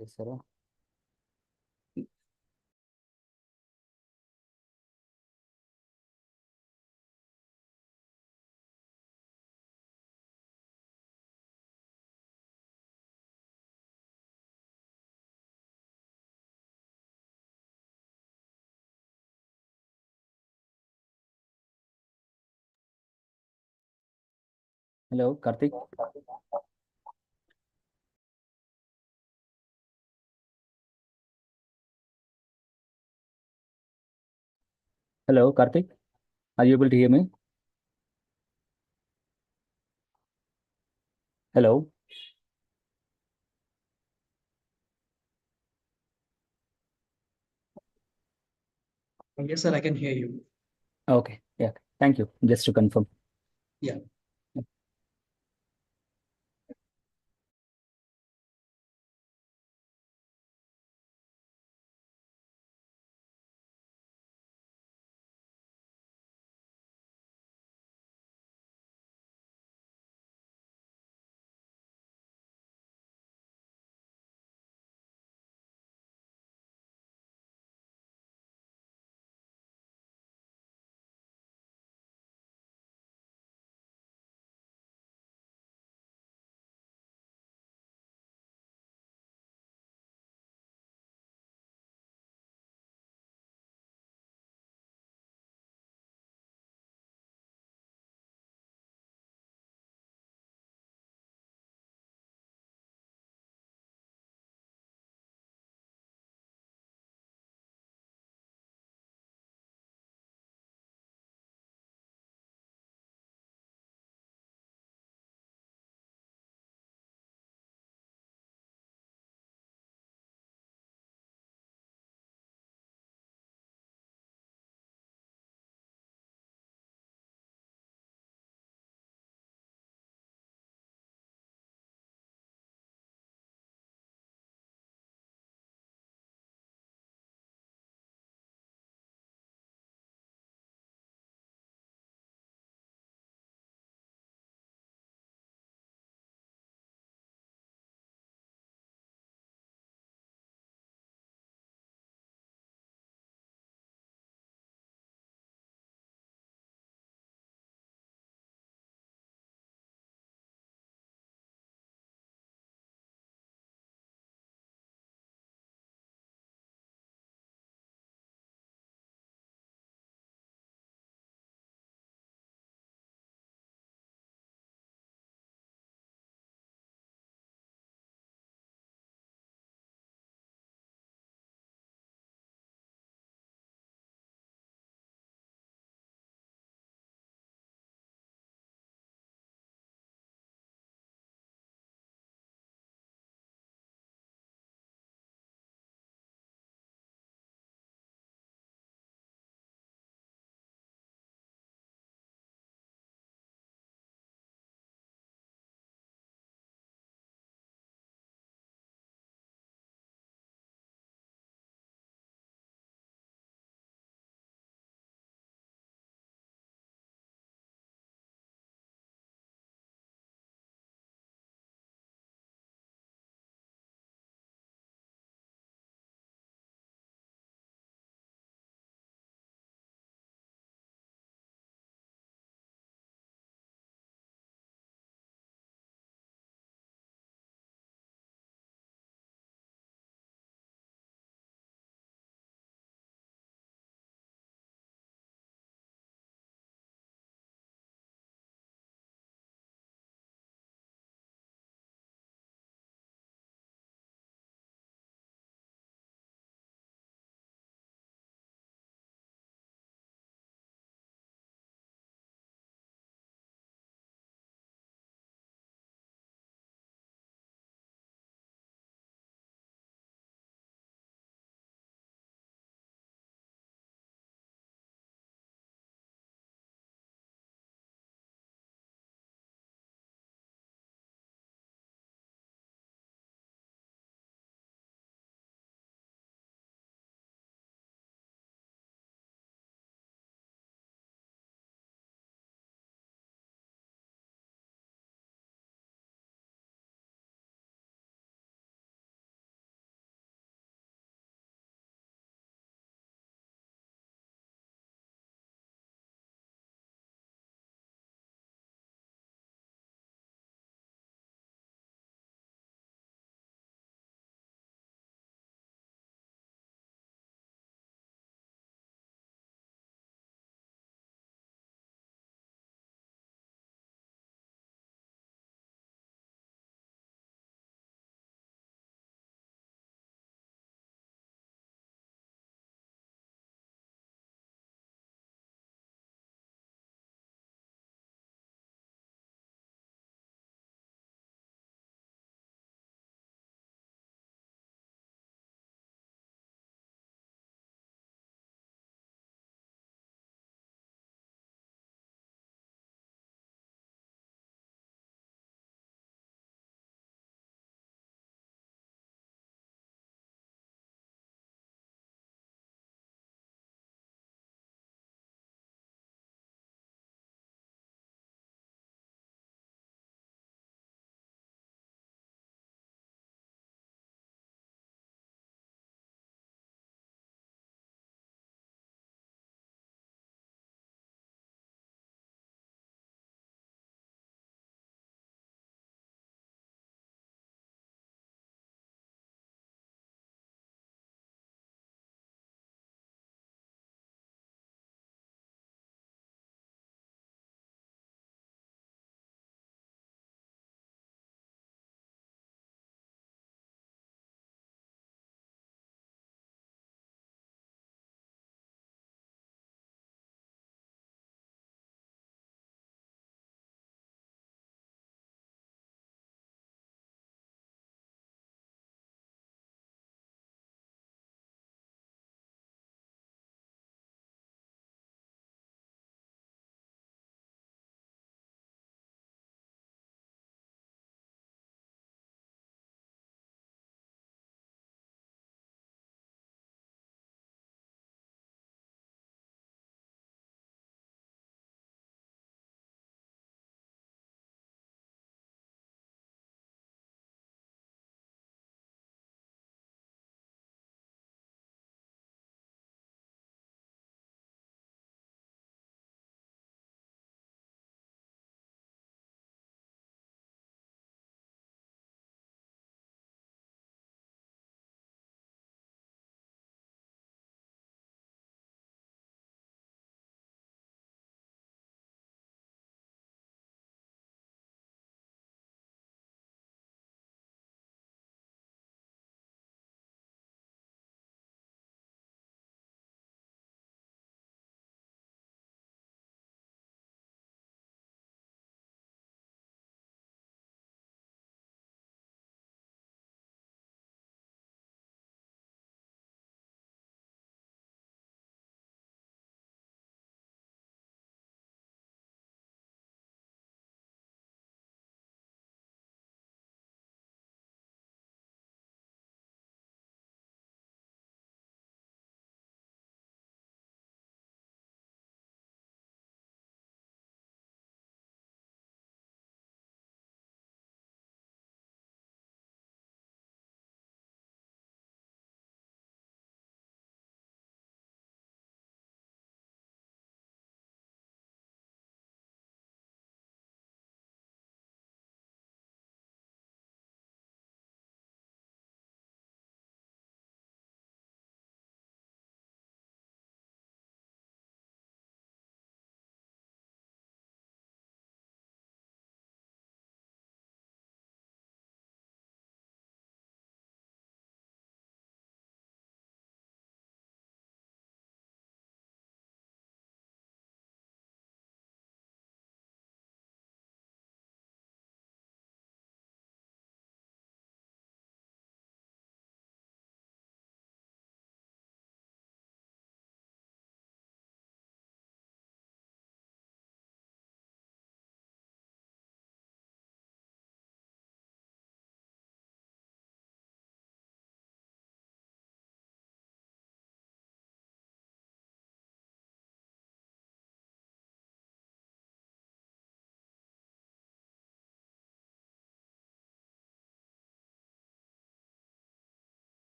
చేస్తారా? Hello Karthik. Hello Karthik, are you able to hear me? Hello. Yes, sir, I can hear you. Okay, yeah, thank you. Just to confirm. Yeah.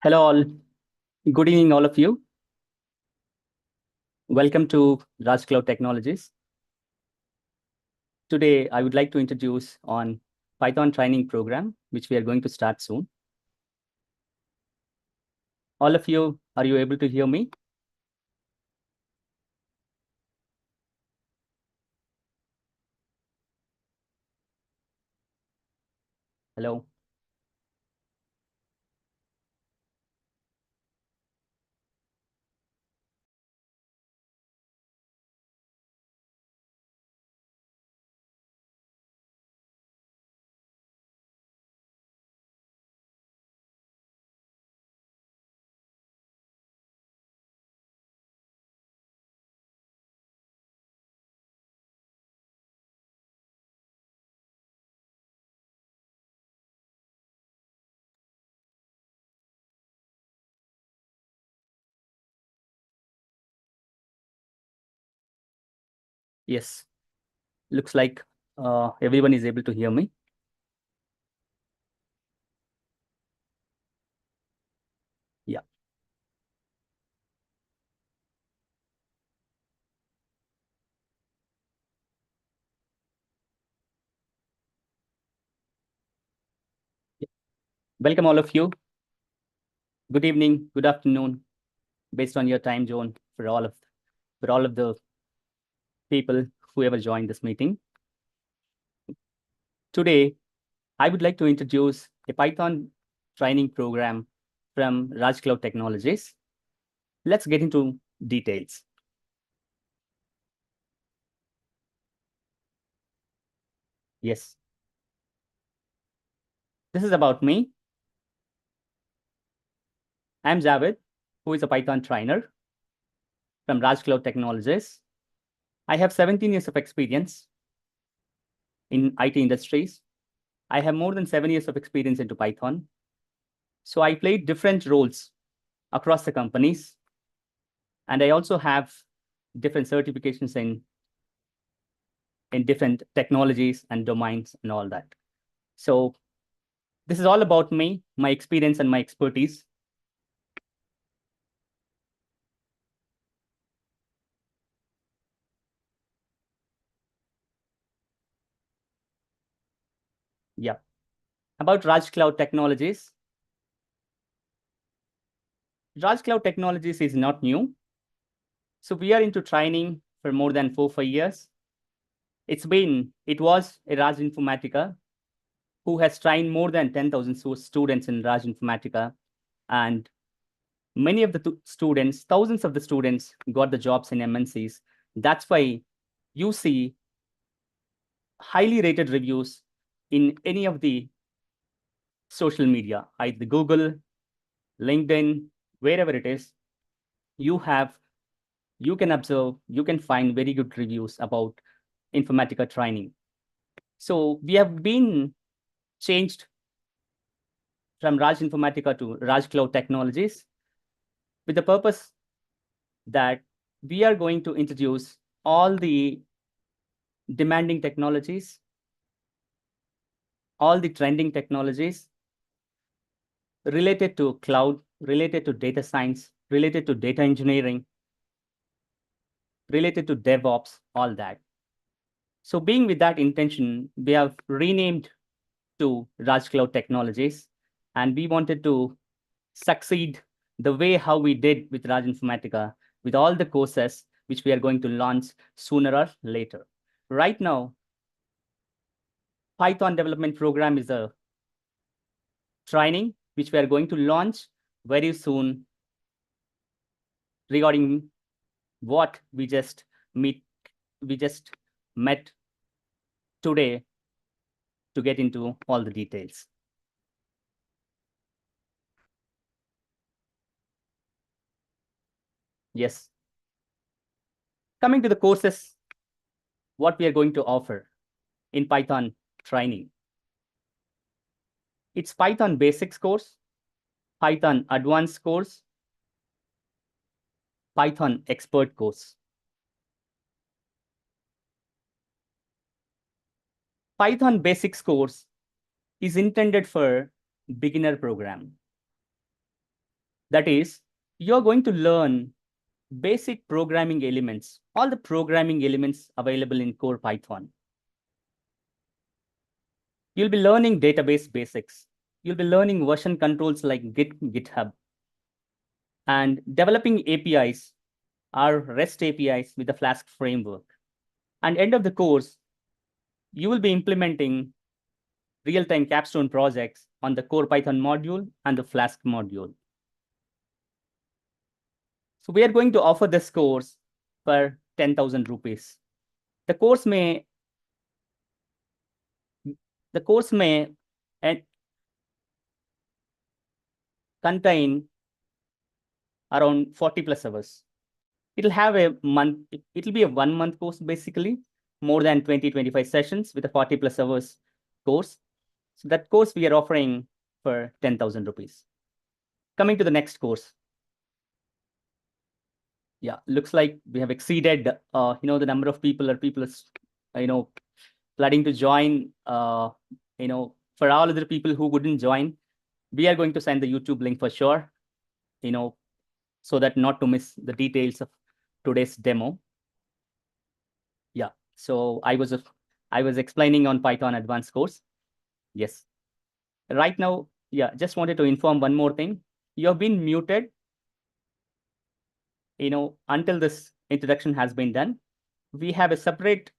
Hello, all. Good evening, all of you. Welcome to Raj Cloud Technologies. Today, I would like to introduce on Python training program, which we are going to start soon. All of you, are you able to hear me? Hello. Yes, looks like everyone is able to hear me. Yeah. Welcome, all of you. Good evening, good afternoon, based on your time zone for all of the people who ever joined this meeting. Today, I would like to introduce a Python training program from Raj Cloud Technologies. Let's get into details. Yes, this is about me. I'm Javed, who is a Python trainer from Raj Cloud Technologies. I have 17 years of experience in IT industries. I have more than 7 years of experience into Python. So I played different roles across the companies. And I also have different certifications in different technologies and domains and all that. So this is all about me, my experience and my expertise. Yeah. About Raj Cloud Technologies. Raj Cloud Technologies is not new. So we are into training for more than 4 5 years. It was a Raj Informatica who has trained more than 10,000 students in Raj Informatica. And many of the students, thousands of the students got the jobs in MNCs. That's why you see highly rated reviews in any of the social media, either Google, LinkedIn, wherever it is, you have, you can observe, you can find very good reviews about Informatica training. So we have been changed from Raj Informatica to Raj Cloud Technologies with the purpose that we are going to introduce all the demanding technologies, all the trending technologies related to cloud, related to data science, related to data engineering, related to DevOps, all that. So being with that intention, we have renamed to Raj Cloud Technologies, and we wanted to succeed the way how we did with Raj Informatica, with all the courses which we are going to launch sooner or later. Right now, Python development program is a training which we are going to launch very soon regarding what we just met today to get into all the details. Yes. Coming to the courses, what we are going to offer in Python training. It's Python basics course, Python advanced course, Python expert course. Python basics course is intended for beginner program. That is, you're going to learn basic programming elements, all the programming elements available in core Python. You'll be learning database basics. You'll be learning version controls like Git, GitHub, and developing APIs or REST APIs with the Flask framework. And end of the course, you will be implementing real-time capstone projects on the core Python module and the Flask module. So we are going to offer this course for 10,000 rupees. The course may contain around 40 plus hours. It'll have a month, it'll be a 1 month course, basically, more than 20-25 sessions with a 40 plus hours course. So that course we are offering for 10,000 rupees. Coming to the next course. Yeah, looks like we have exceeded, the number of people planning to join. For all other people who wouldn't join, we are going to send the YouTube link for sure, so that not to miss the details of today's demo. Yeah, so I was explaining on Python advanced course. Yes. Right now, yeah, just wanted to inform one more thing. You have been muted, until this introduction has been done. We have a separate,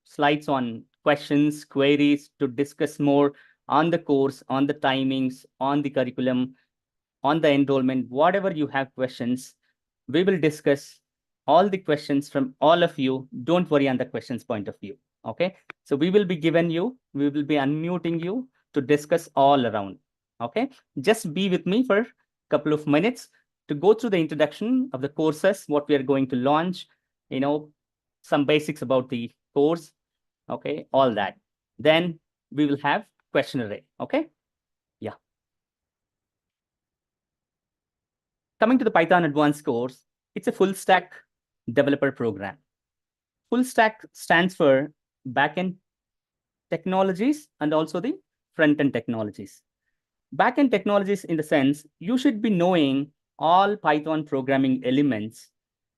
slides on questions, queries to discuss more on the course, on the timings, on the curriculum, on the enrollment, whatever you have questions, we will discuss all the questions from all of you. Don't worry on the questions point of view. Okay. So we will be unmuting you to discuss all around. Okay. Just be with me for a couple of minutes to go through the introduction of the courses, what we are going to launch, some basics about the course. Okay. All that. Then we will have question array. Okay. Yeah. Coming to the Python advanced course, it's a full stack developer program. Full stack stands for backend technologies and also the front-end technologies. Backend technologies in the sense, you should be knowing all Python programming elements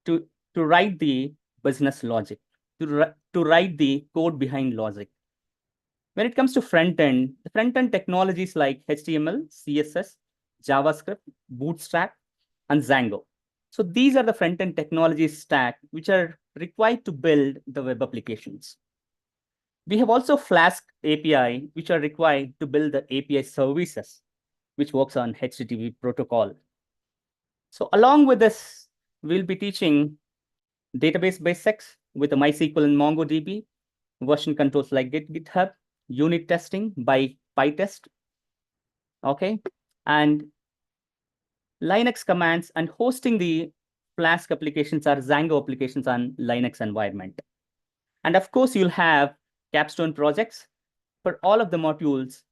to write the business logic, to write the code behind logic. When it comes to front-end, the front-end technologies like HTML, CSS, JavaScript, Bootstrap, and Django. So these are the front-end technology stack which are required to build the web applications. We have also Flask API, which are required to build the API services, which works on HTTP protocol. So along with this, we'll be teaching database basics with the MySQL and MongoDB, version controls like Git, GitHub, unit testing by PyTest. Okay. And Linux commands and hosting the Flask applications or Django applications on Linux environment. And of course, you'll have capstone projects for all of the modules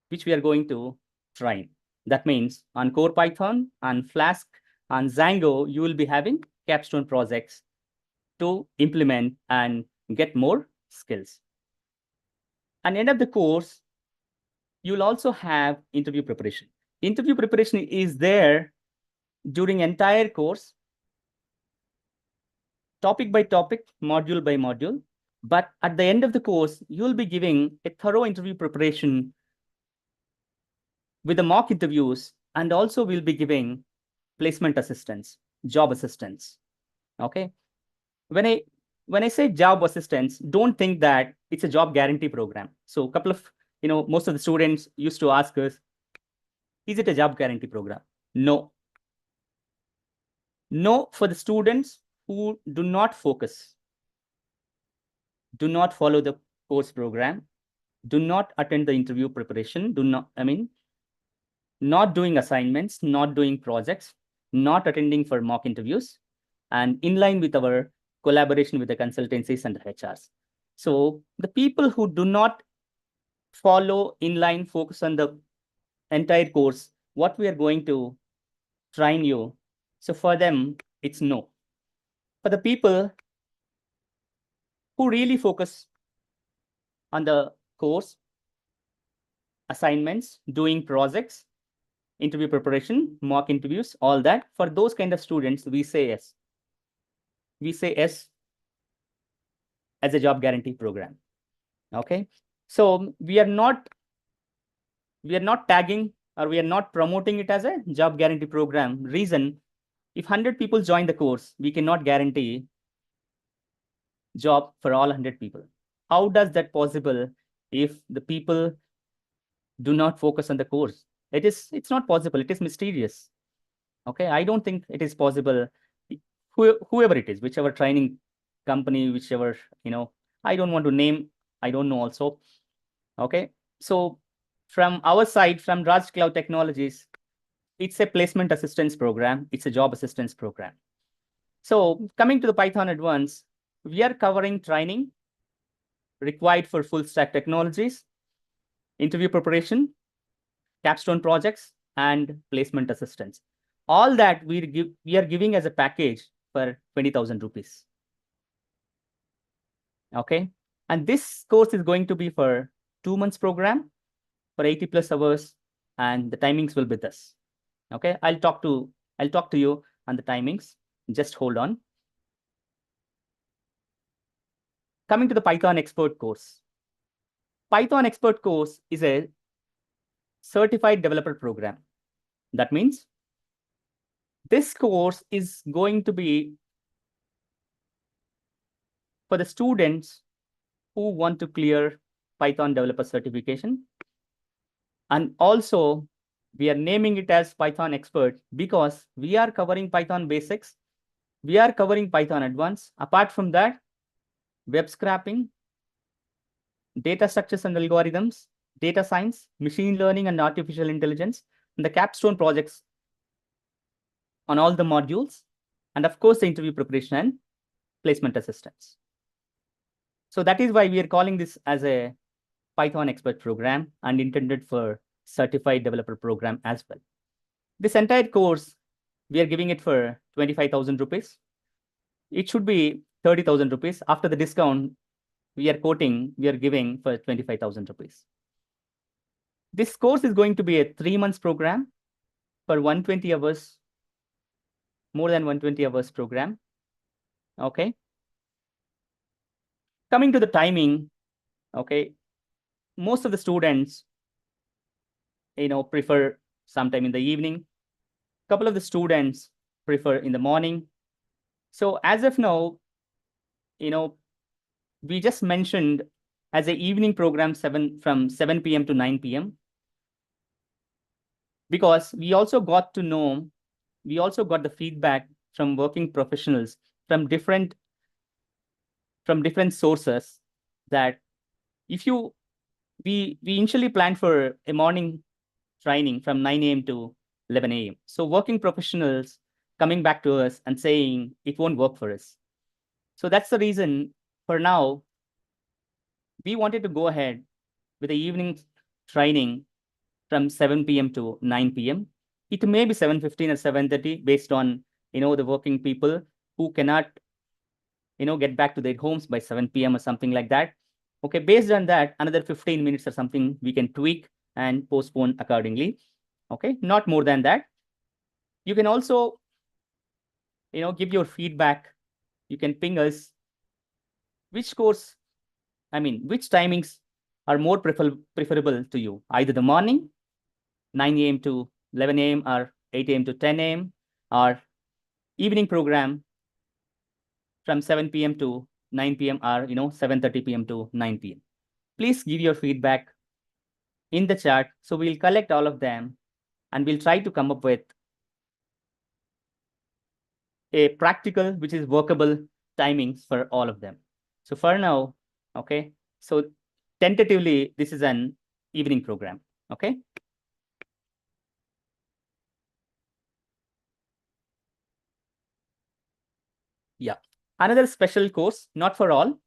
which we are going to train. That means on core Python, on Flask, on Django, you will be having capstone projects to implement and get more skills. And end of the course, you'll also have interview preparation. Interview preparation is there during entire course, topic by topic, module by module. But at the end of the course, you'll be giving a thorough interview preparation with the mock interviews, and also we'll be giving placement assistance, job assistance. Okay. When I say job assistance, don't think that it's a job guarantee program. So a couple of, most of the students used to ask us, is it a job guarantee program? No. No, for the students who do not focus, do not follow the course program, do not attend the interview preparation, not doing assignments, not doing projects, not attending for mock interviews, and in line with our collaboration with the consultancies and the HRs. So the people who do not follow inline focus on the entire course, what we are going to train you. So for them, it's no. For the people who really focus on the course, assignments, doing projects, interview preparation, mock interviews, all that. For those kind of students, we say yes. We say yes as a job guarantee program. Okay. So we are not tagging or we are not promoting it as a job guarantee program. Reason, if 100 people join the course, we cannot guarantee job for all 100 people. How does that possible if the people do not focus on the course? It's not possible. It is mysterious. Okay, I don't think it is possible. Whoever it is, whichever training company, whichever, I don't want to name, I don't know also. Okay, so from our side, from Raj Cloud Technologies, it's a placement assistance program. It's a job assistance program. So coming to the Python Advanced, we are covering training required for full stack technologies, interview preparation, capstone projects, and placement assistance. All that we are giving as a package for 20,000 rupees. Okay. And this course is going to be for 2 months program for 80 plus hours, and the timings will be this. Okay. I'll talk to you on the timings. Just hold on. Coming to the Python Expert course. Python Expert course is a certified developer program. That means this course is going to be for the students who want to clear Python developer certification. And also, we are naming it as Python Expert because we are covering Python basics. We are covering Python Advanced. Apart from that, web scraping, data structures and algorithms, data science, machine learning and artificial intelligence, and the capstone projects on all the modules, and of course, the interview preparation and placement assistance. So that is why we are calling this as a Python Expert program and intended for certified developer program as well. This entire course, we are giving it for 25,000 rupees. It should be 30,000 rupees. After the discount, we are giving for 25,000 rupees. This course is going to be a 3 months program for 120 hours, more than 120 hours program. Okay. Coming to the timing, okay, most of the students, prefer sometime in the evening. Couple of the students prefer in the morning. So as of now, we just mentioned as an evening program from 7 p.m. to 9 p.m. because we also got the feedback from working professionals from different sources that we initially planned for a morning training from 9 a.m. to 11 a.m. So working professionals coming back to us and saying it won't work for us. So that's the reason for now, we wanted to go ahead with the evening training from 7 p.m. to 9 p.m. It may be 7:15 or 7:30 based on, the working people who cannot, get back to their homes by 7 p.m. or something like that. Okay, based on that, another 15 minutes or something we can tweak and postpone accordingly. Okay, not more than that. You can also, give your feedback. You can ping us which timings are more preferable to you, either the morning, 9 a.m. to 11 a.m. or 8 a.m. to 10 a.m. or evening program from 7 p.m. to 9 p.m. or 7:30 p.m. to 9 p.m. Please give your feedback in the chat. So we'll collect all of them and we'll try to come up with a practical, which is workable timings for all of them. So for now, okay, so tentatively, this is an evening program, okay? Yeah. Another special course, not for all.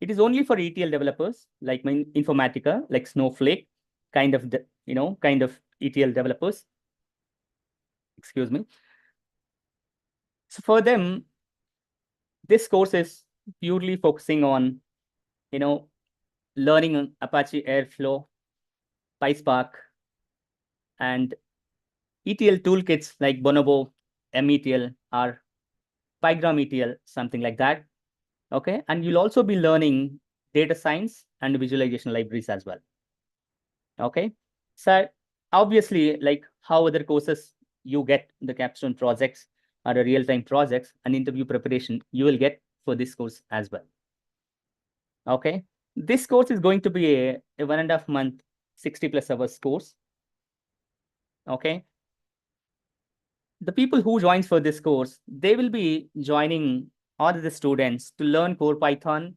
It is only for ETL developers, like my Informatica, like Snowflake, kind of ETL developers. Excuse me. So for them, this course is purely focusing on, learning Apache Airflow, PySpark, and ETL toolkits like Bonobo, METL, or Pygram ETL, something like that. Okay, and you'll also be learning data science and visualization libraries as well. Okay, so obviously, like how other courses you get the capstone projects or the real-time projects and interview preparation, you will get for this course as well. Okay, this course is going to be a 1.5 month, 60+ hours course. Okay, the people who joins for this course, they will be joining all the students to learn core Python,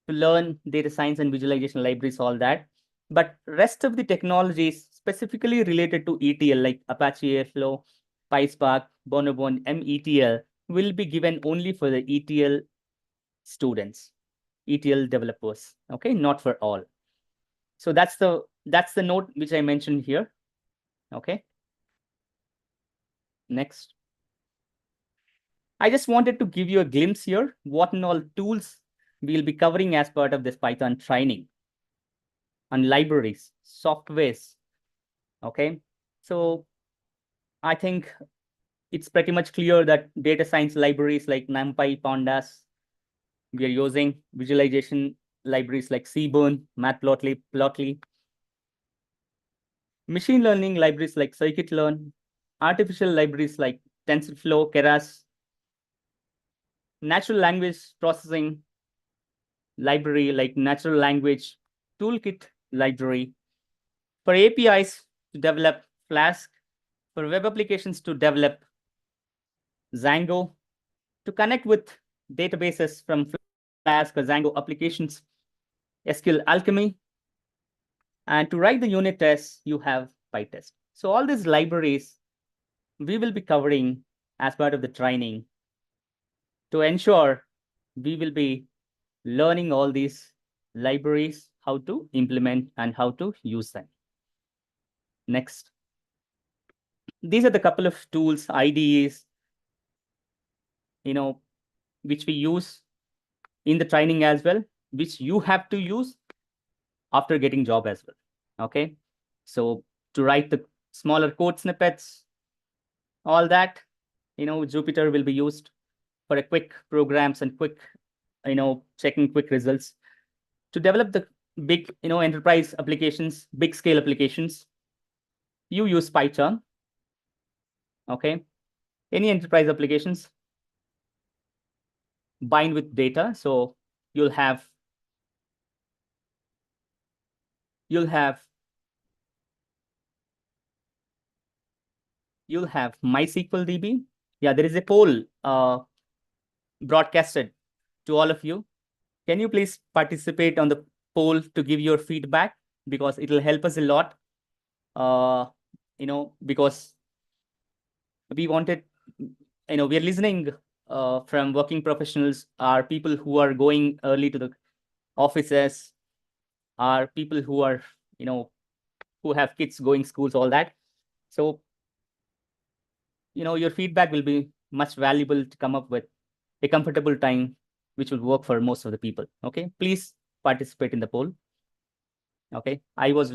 to learn data science and visualization libraries, all that. But rest of the technologies specifically related to ETL, like Apache Airflow, PySpark, Bonobo, and METL, will be given only for the ETL students, ETL developers. Okay, not for all. So that's the note which I mentioned here. Okay. Next. I just wanted to give you a glimpse here, what and all tools we'll be covering as part of this Python training, and libraries, softwares. Okay, so I think it's pretty much clear that data science libraries like NumPy, Pandas, we are using visualization libraries like Seaborn, Matplotlib, Plotly, machine learning libraries like scikit-learn, artificial libraries like TensorFlow, Keras, natural language processing library like natural language toolkit library, for APIs to develop Flask, for web applications to develop Django, to connect with databases from Flask or Django applications, SQL Alchemy, and to write the unit tests, you have PyTest. So all these libraries we will be covering as part of the training to ensure we will be learning all these libraries, how to implement and how to use them. Next. These are the couple of tools, IDEs, which we use in the training as well, which you have to use after getting job as well. Okay. So to write the smaller code snippets, all that, Jupyter will be used for a quick programs and quick, checking quick results. To develop the big, enterprise applications, big scale applications, you use Python. Okay. Any enterprise applications bind with data. So you'll have MySQL DB. Yeah, there is a poll broadcasted to all of you. Can you please participate on the poll to give your feedback, because it will help us a lot. Because we wanted, we are listening from working professionals, are people who are going early to the offices, are people who are, who have kids going schools, all that. So, your feedback will be much valuable to come up with a comfortable time, which will work for most of the people. Okay, please participate in the poll. Okay, I was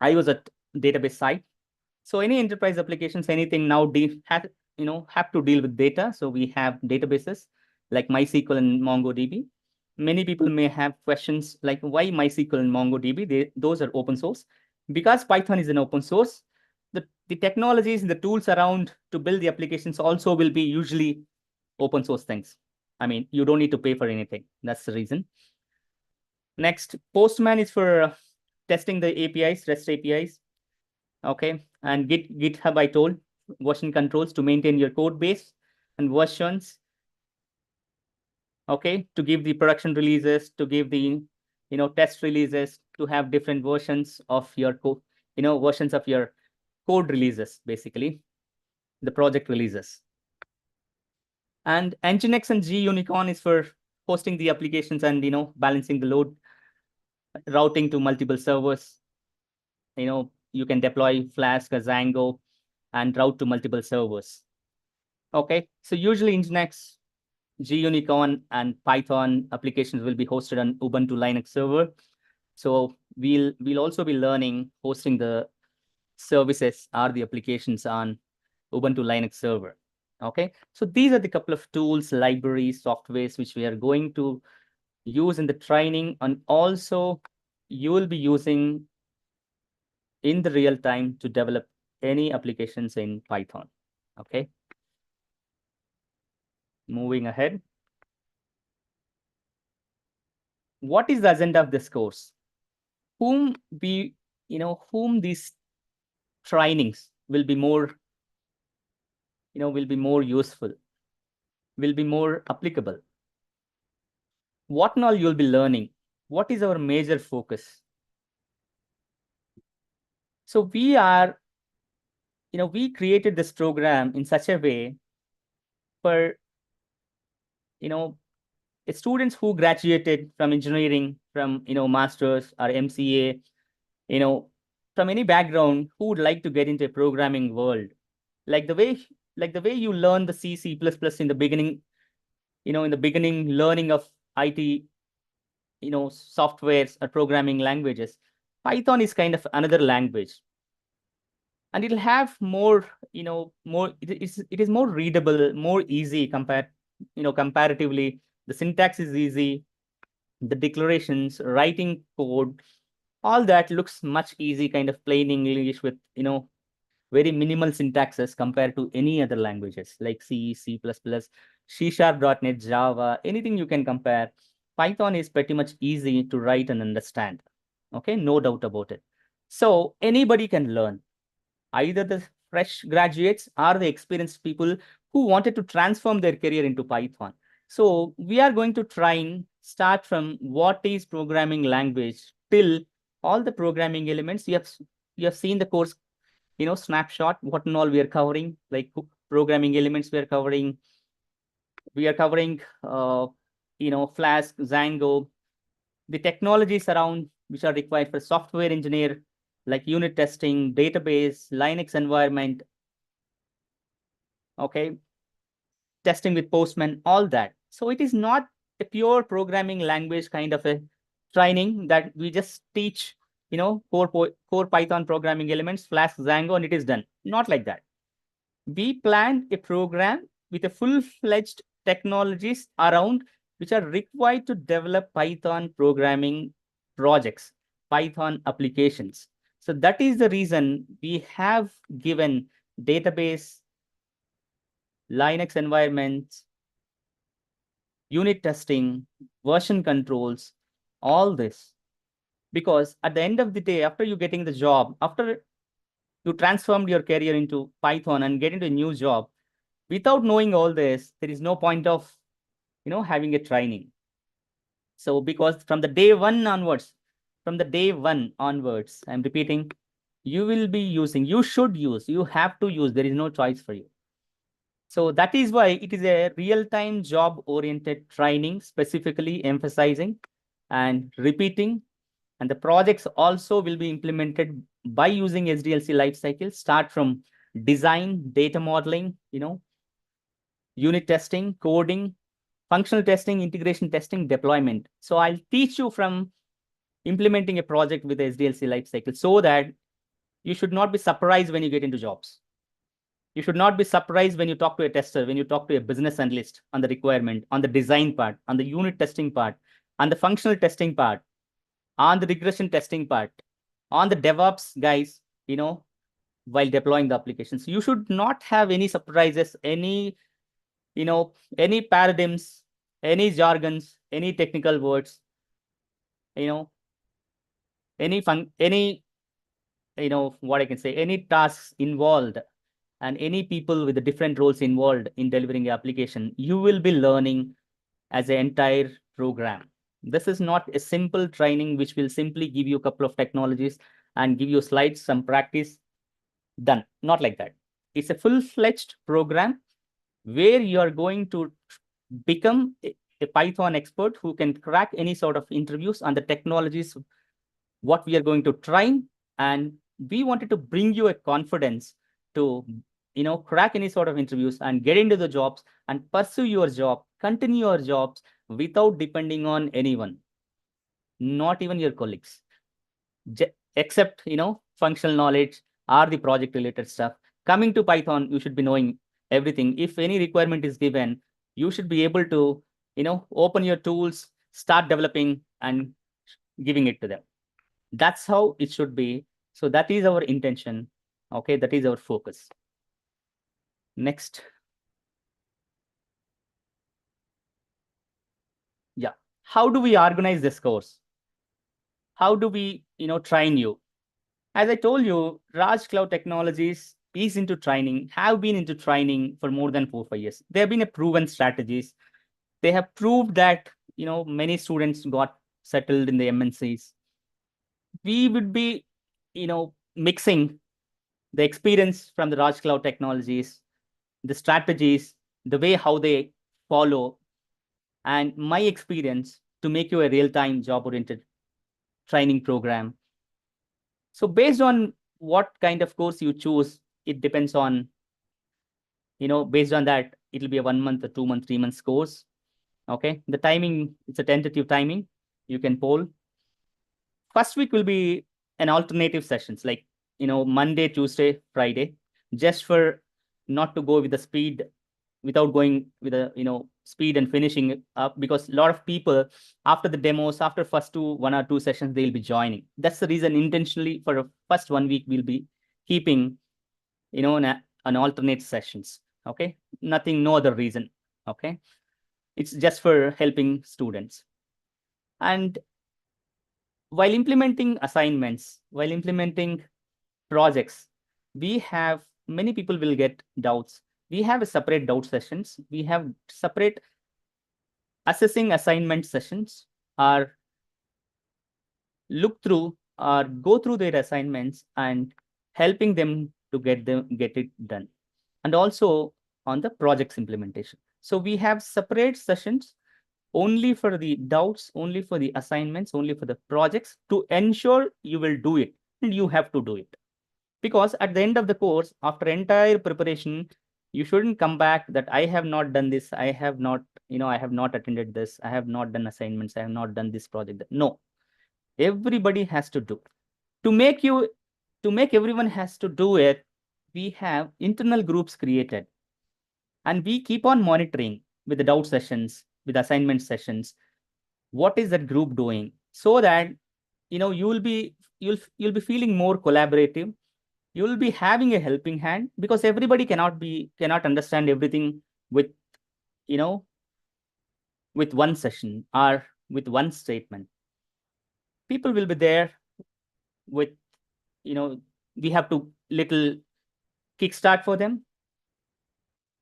at database side. So any enterprise applications, anything now have to deal with data. So we have databases like MySQL and MongoDB. Many people may have questions like why MySQL and MongoDB? Those are open source. Because Python is an open source, the technologies and the tools around to build the applications also will be usually open source things. I mean, you don't need to pay for anything. That's the reason. Next, Postman is for testing the APIs, REST APIs. Okay, and GitHub, I told, version controls to maintain your code base and versions. Okay, to give the production releases, to give the test releases, to have different versions of your code, versions of your code releases, basically the project releases. And Nginx and gUnicorn is for hosting the applications and balancing the load, routing to multiple servers. You can deploy Flask or Django and route to multiple servers. Okay, so usually Nginx, gUnicorn, and Python applications will be hosted on Ubuntu Linux server. So we'll also be learning hosting the services or the applications on Ubuntu Linux server. Okay, so these are the couple of tools, libraries, softwares which we are going to use in the training, and also you will be using in the real time to develop any applications in Python. Okay, moving ahead. What is the agenda of this course? Whom whom these trainings will be more, will be more useful, will be more applicable. What and all you'll be learning? What is our major focus? So we created this program in such a way for, students who graduated from engineering, from, masters or MCA, from any background who would like to get into a programming world. Like the way you learn the C++ in the beginning, in the beginning learning of IT, softwares or programming languages, Python is kind of another language. And it'll have more, it is more readable, more easy comparatively. The syntax is easy, the declarations, writing code, all that looks much easy, kind of plain English with, very minimal syntaxes compared to any other languages like C, C++, C#.NET, Java, anything you can compare. Python is pretty much easy to write and understand. Okay, no doubt about it. So anybody can learn, either the fresh graduates or the experienced people who wanted to transform their career into Python. So we are going to try and start from what is programming language till all the programming elements. You have seen the course, snapshot, what and all we are covering, like programming elements we are covering. We are covering, Flask, Django, the technologies around which are required for software engineer, like unit testing, database, Linux environment, okay, testing with Postman, all that. So it is not a pure programming language kind of a training that we just teach, core Python programming elements, Flask, Django, and it is done. Not like that. We planned a program with a full-fledged technologies around which are required to develop Python programming projects, Python applications. So that is the reason we have given database, Linux environments, unit testing, version controls, all this. Because at the end of the day, after you getting the job, after you transformed your career into Python and get into a new job, without knowing all this, there is no point of, having a training. So because from the day one onwards, I'm repeating, you will be using, you should use, you have to use, there is no choice for you. So that is why it is a real-time job-oriented training, specifically emphasizing and repeating. And the projects also will be implemented by using SDLC lifecycle, start from design, data modeling, unit testing, coding, functional testing, integration testing, deployment. So I'll teach you from implementing a project with the SDLC lifecycle so that you should not be surprised when you get into jobs. You should not be surprised when you talk to a tester, when you talk to a business analyst on the requirement, on the design part, on the unit testing part, on the functional testing part, on the regression testing part, on the DevOps guys, while deploying the applications. You should not have any surprises, any paradigms, any jargons, any technical words, any what I can say, any tasks involved and any people with the different roles involved in delivering the application, you will be learning as an entire program. This is not a simple training which will simply give you a couple of technologies and give you slides, some practice, done. Not like that. It's a full-fledged program where you are going to become a Python expert who can crack any sort of interviews on the technologies, what we are going to try. And we wanted to bring you a confidence to, crack any sort of interviews and get into the jobs and pursue your job, continue your jobs without depending on anyone, not even your colleagues, except, functional knowledge, or the project related stuff. Coming to Python, you should be knowing everything. If any requirement is given, you should be able to, open your tools, start developing and giving it to them. That's how it should be. So that is our intention. Okay, that is our focus. Next. Yeah. How do we organize this course? How do we, train you? As I told you, Raj Cloud Technologies is into training, have been into training for more than 4 5 years. They have been a proven strategies. They have proved that, many students got settled in the MNCs. We would be, mixing the experience from the Raj Cloud Technologies, the strategies, the way how they follow, and my experience to make you a real-time job-oriented training program. So based on what kind of course you choose, it depends on, based on that, it'll be a 1 month, a 2 month, 3 months course. Okay. The timing, it's a tentative timing. You can poll. First week will be an alternative sessions like, Monday, Tuesday, Friday, just for not to go with the speed without going with the, speed and finishing it up, because a lot of people after the demos, after first 1 or 2 sessions, they'll be joining. That's the reason intentionally for the first 1 week, we'll be keeping, an alternate sessions. Okay. Nothing, no other reason. Okay. It's just for helping students. And while implementing assignments, while implementing projects, we have many people will get doubts. We have a separate doubt sessions. We have separate assessing assignment sessions, or look through or go through their assignments and helping them to get it done. And also on the projects implementation. So we have separate sessions only for the doubts, only for the assignments, only for the projects, to ensure you will do it and you have to do it. Because at the end of the course, after entire preparation, you shouldn't come back that I have not done this, I have not, I have not attended this, I have not done assignments, I have not done this project. No, everybody has to do. To make everyone has to do it, we have internal groups created. And we keep on monitoring with the doubt sessions, with assignment sessions, what is that group doing, so that you'll be feeling more collaborative. You'll be having a helping hand, because everybody cannot understand everything with with one session or with one statement. People will be there with, we have to little kickstart for them.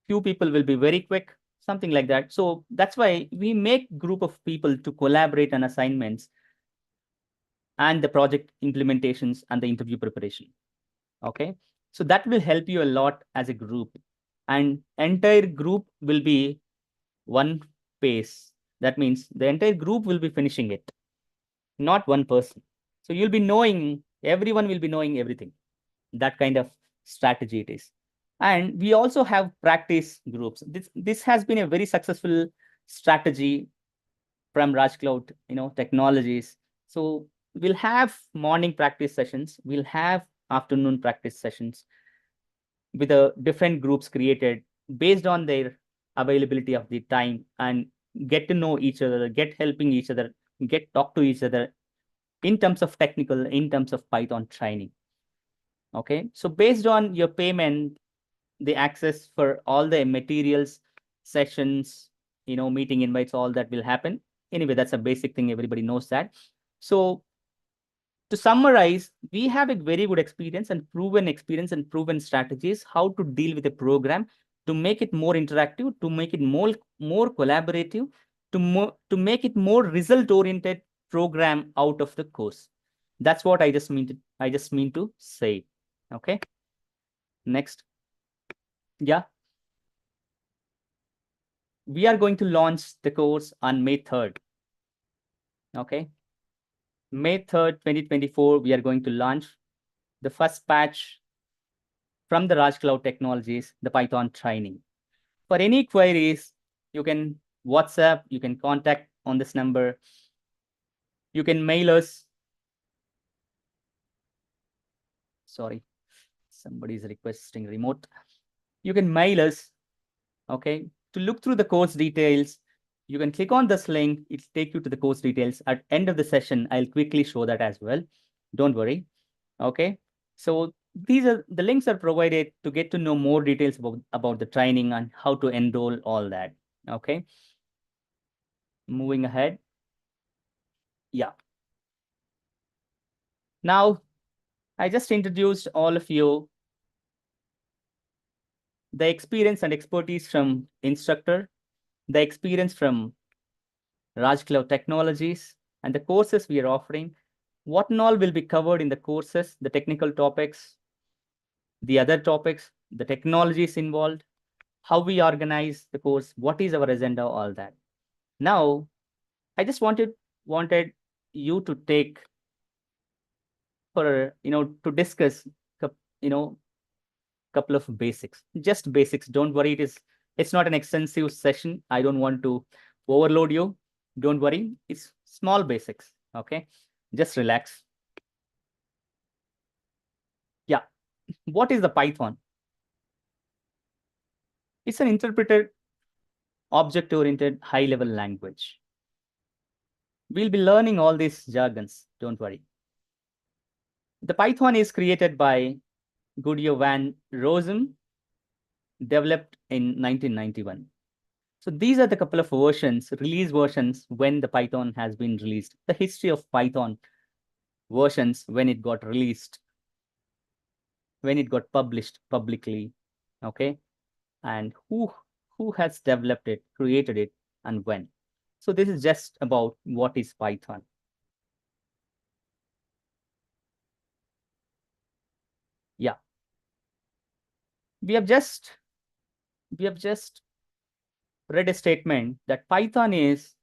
Few people will be very quick, something like that. So that's why we make group of people to collaborate on assignments and the project implementations and the interview preparation. Okay. So that will help you a lot as a group, and entire group will be one pace. That means the entire group will be finishing it, not one person. So you'll be knowing, everyone will be knowing everything. That kind of strategy it is. And we also have practice groups. This has been a very successful strategy from Raj Cloud, technologies. So we'll have morning practice sessions. We'll have afternoon practice sessions with the different groups created based on their availability of the time, and get to know each other, get helping each other, get talk to each other in terms of technical, in terms of Python training. Okay. So based on your payment, the access for all the materials, sessions, meeting invites, all that will happen. Anyway, that's a basic thing. Everybody knows that. So to summarize, we have a very good experience and proven strategies how to deal with a program, to make it more interactive, to make it more collaborative, to make it more result oriented program out of the course. That's what I just mean to say. Okay. Next. Yeah. We are going to launch the course on May 3rd. Okay. May 3rd, 2024, we are going to launch the first batch from the Raj Cloud Technologies, the Python training. For any queries, you can WhatsApp, you can contact on this number. You can mail us. Sorry. Somebody is requesting remote. You can mail us, okay? To look through the course details, you can click on this link. It'll take you to the course details. At end of the session, I'll quickly show that as well. Don't worry, okay? So these are the links are provided to get to know more details about the training and how to enroll, all that, okay? Moving ahead. Yeah. Now, I just introduced all of you the experience and expertise from instructor, the experience from Raj Cloud Technologies, and the courses we are offering. What and all will be covered in the courses, the technical topics, the other topics, the technologies involved, how we organize the course, what is our agenda, all that. Now, I just wanted you to take for, to discuss, you know, couple of basics, just basics. Don't worry, it's not an extensive session. I don't want to overload you. Don't worry, it's small basics, okay? Just relax. Yeah, what is the Python? It's an interpreted, object-oriented, high-level language. We'll be learning all these jargons, don't worry. The Python is created by Goodyear Van Rossum, developed in 1991. So these are the couple of versions, release versions, when the Python has been released. The history of Python versions, when it got released, when it got published publicly, okay? And who has developed it, created it, and when. So this is just about what is Python. Yeah. We have just read a statement that Python is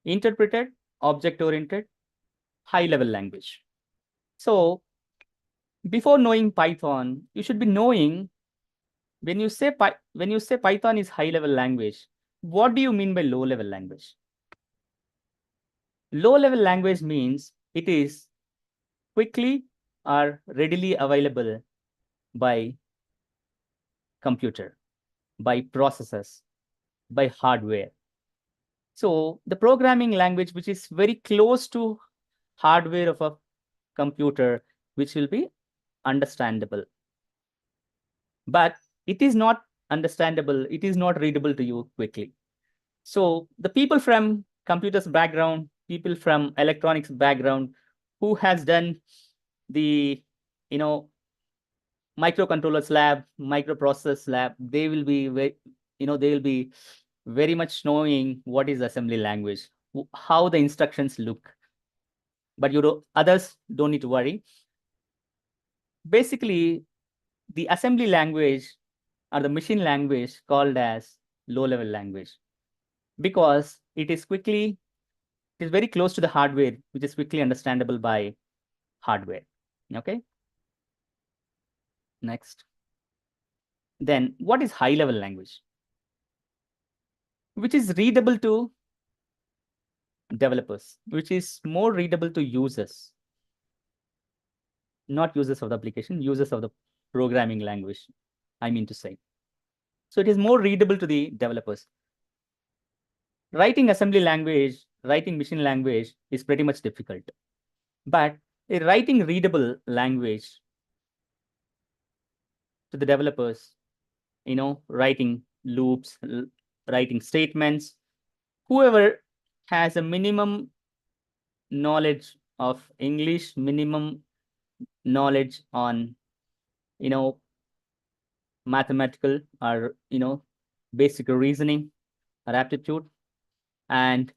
interpreted, object-oriented, high-level language. So before knowing Python, you should be knowing, when you say Python is high-level language, what do you mean by low-level language? Low-level language means it is quickly or readily available by computer, by processors, by hardware. So the programming language, which is very close to hardware of a computer, which will be understandable. But it is not understandable, it is not readable to you quickly. So the people from computers background, people from electronics background, who has done the, microcontrollers lab, microprocessors lab, they will be very much knowing what is assembly language, how the instructions look. But others don't need to worry. Basically, the assembly language or the machine language called as low-level language, because it is very close to the hardware, which is quickly understandable by hardware. Okay. Next. Then what is high-level language? Which is readable to developers, which is more readable to users, not users of the application, users of the programming language, I mean to say. So it is more readable to the developers. Writing assembly language, writing machine language is pretty much difficult. But a writing readable language to the developers, writing loops, writing statements, whoever has a minimum knowledge of English, minimum knowledge on, mathematical or, basic reasoning or aptitude, and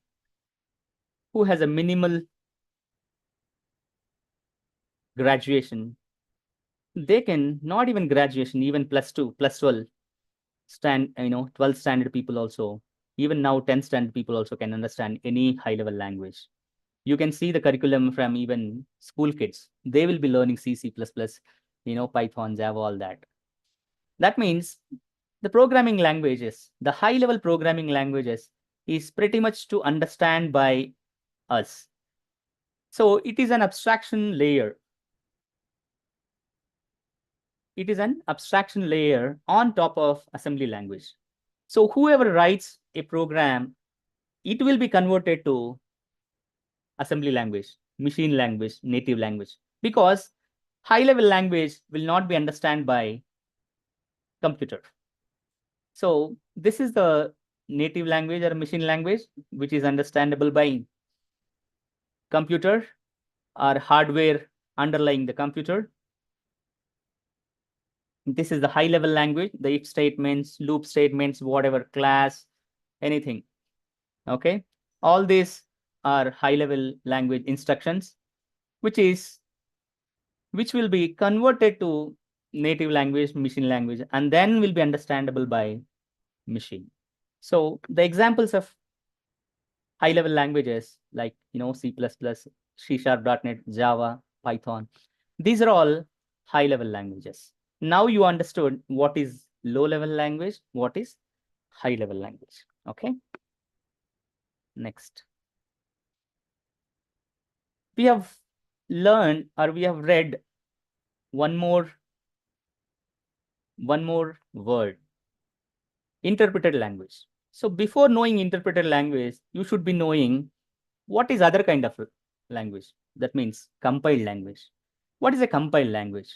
who has a minimal graduation, they can, not even graduation, even +2, +12, 12th standard people also, even now 10th standard people also can understand any high-level language. You can see the curriculum from even school kids. They will be learning C, C++, Python, Java, all that. That means the programming languages, the high-level programming languages, is pretty much to understand by us. So it is an abstraction layer. it is an abstraction layer on top of assembly language. So whoever writes a program, it will be converted to assembly language, machine language, native language, because high-level language will not be understood by computer. So this is the native language or machine language, which is understandable by computer or hardware underlying the computer. This is the high-level language, the if statements, loop statements, whatever, class, anything. Okay, all these are high-level language instructions, which will be converted to native language, machine language, and then will be understandable by machine. So the examples of high-level languages like C++, C#.NET, Java, Python, these are all high-level languages. Now you understood what is low-level language, what is high-level language. Okay. Next. We have learned or we have read one more word, interpreted language. So before knowing interpreted language, you should be knowing what is other kind of language. That means compiled language. What is a compiled language?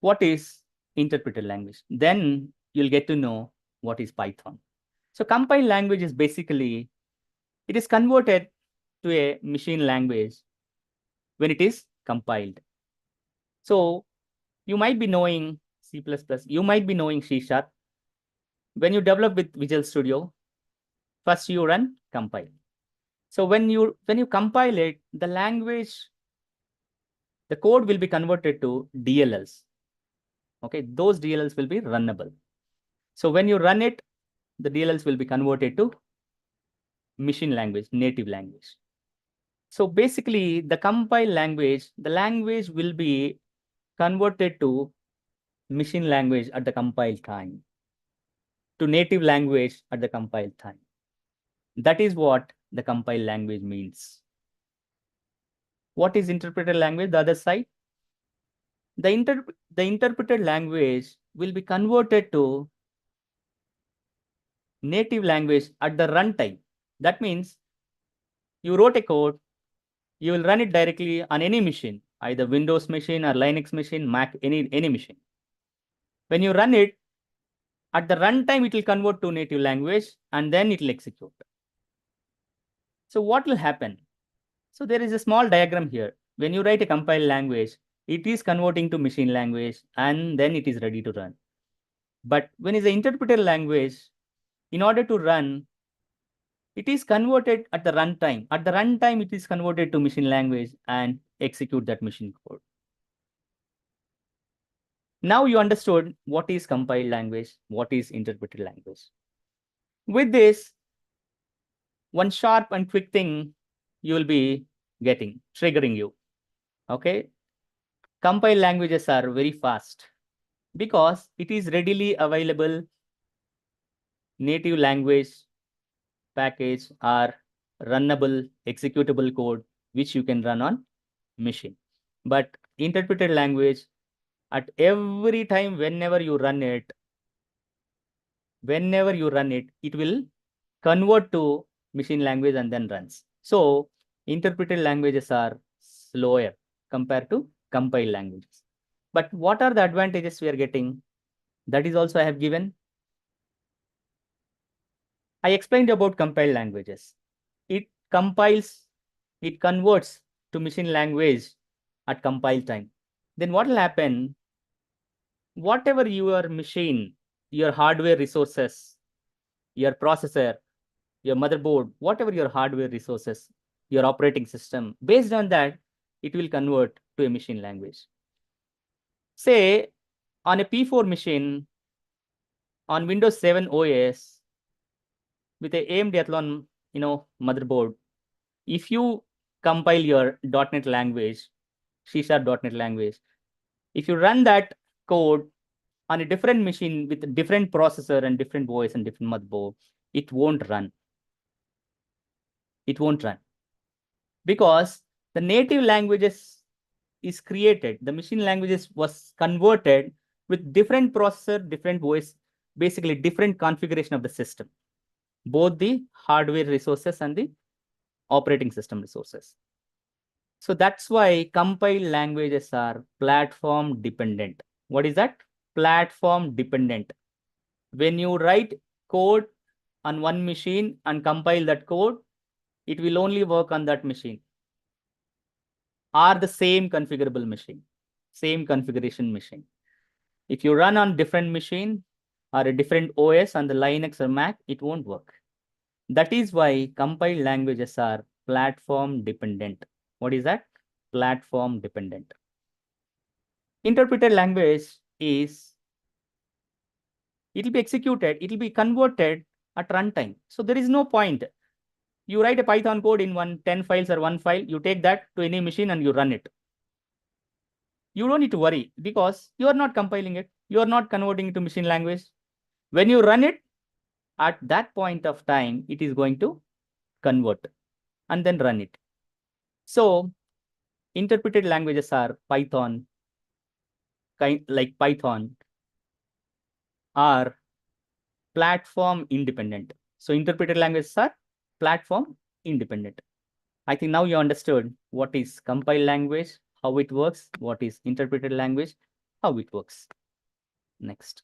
What is interpreted language? Then you'll get to know what is Python. So compiled language is basically, it is converted to a machine language when it is compiled. So you might be knowing C++, you might be knowing C#. When you develop with Visual Studio, first you run compile. So when you compile it, the language, the code will be converted to DLLs. Okay, those DLLs will be runnable. So when you run it, the DLLs will be converted to machine language, native language. So basically, the compile language, the language will be converted to machine language at the compile time, to native language at the compile time. That is what the compile language means. What is interpreted language? The other side. The interpreted language will be converted to native language at the runtime. That means you wrote a code, you will run it directly on any machine, either Windows machine or Linux machine, Mac, any machine. When you run it, at the runtime, it will convert to native language and then it will execute. So what will happen? So there is a small diagram here. When you write a compiled language, it is converting to machine language and then it is ready to run. But when it's an interpreted language, in order to run, it is converted at the runtime. At the runtime, it is converted to machine language and execute that machine code. Now you understood what is compiled language, what is interpreted language. With this, one sharp and quick thing you will be getting, triggering you. Okay. Compiled languages are very fast because it is readily available native language package or runnable executable code, which you can run on machine. But interpreted language, at every time, whenever you run it, it will convert to machine language and then runs. So interpreted languages are slower compared to compiled languages. But what are the advantages we are getting? That is also I have given. I explained about compiled languages. It compiles, it converts to machine language at compile time. Then what will happen? Whatever your machine, your hardware resources, your processor, your motherboard, whatever your hardware resources, your operating system, based on that, it will convert to a machine language. Say on a P4 machine, on Windows 7 OS, with a AMD Athlon, motherboard, if you compile your .NET language, C#.NET language, if you run that code on a different machine with a different processor and different OS and different motherboard, it won't run. It won't run because the native languages is created, the machine languages was converted with different processor, different voice, basically different configuration of the system, both the hardware resources and the operating system resources. So that's why compiled languages are platform dependent. What is that? Platform dependent. When you write code on one machine and compile that code, it will only work on that machine or the same configurable machine, same configuration machine. If you run on different machine or a different OS on the Linux or Mac, it won't work. That is why compiled languages are platform dependent. What is that? Platform dependent. Interpreted language is, it will be executed, it will be converted at runtime. So there is no point. You write a Python code in 10 files or one file, you take that to any machine and you run it. You don't need to worry because you are not compiling it. You are not converting it to machine language. When you run it, at that point of time, it is going to convert and then run it. So interpreted languages are Python, like Python, are platform independent. So interpreted languages are platform independent. I think now you understood what is compiled language, how it works, what is interpreted language, how it works. Next.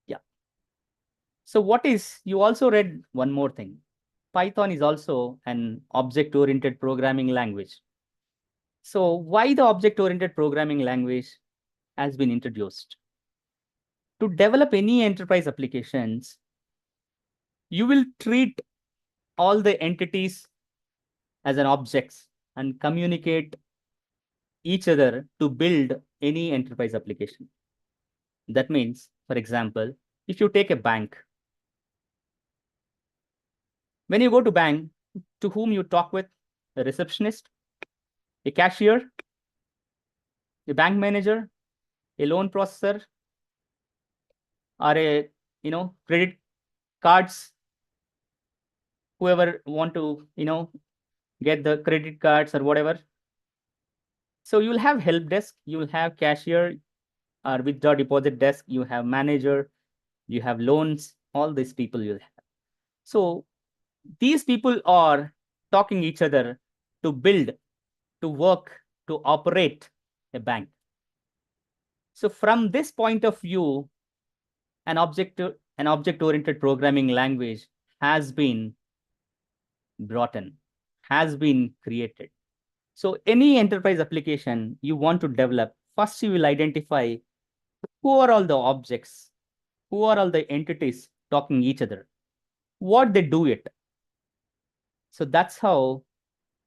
Yeah. So what is, you also read one more thing. Python is also an object-oriented programming language. So why the object-oriented programming language has been introduced? To develop any enterprise applications, you will treat all the entities as an objects and communicate each other to build any enterprise application. That means, for example, if you take a bank, when you go to bank, to whom you talk with? A receptionist, a cashier, a bank manager, a loan processor, or a credit cards, whoever want to get the credit cards or whatever. So you'll have help desk, you'll have cashier or withdraw deposit desk, you have manager, you have loans, all these people you'll have. So these people are talking each other to build, to work, to operate a bank. So from this point of view, an object-oriented programming language has been brought in, has been created. So any enterprise application you want to develop, first you will identify who are all the objects, who are all the entities talking each other, what they do it. So that's how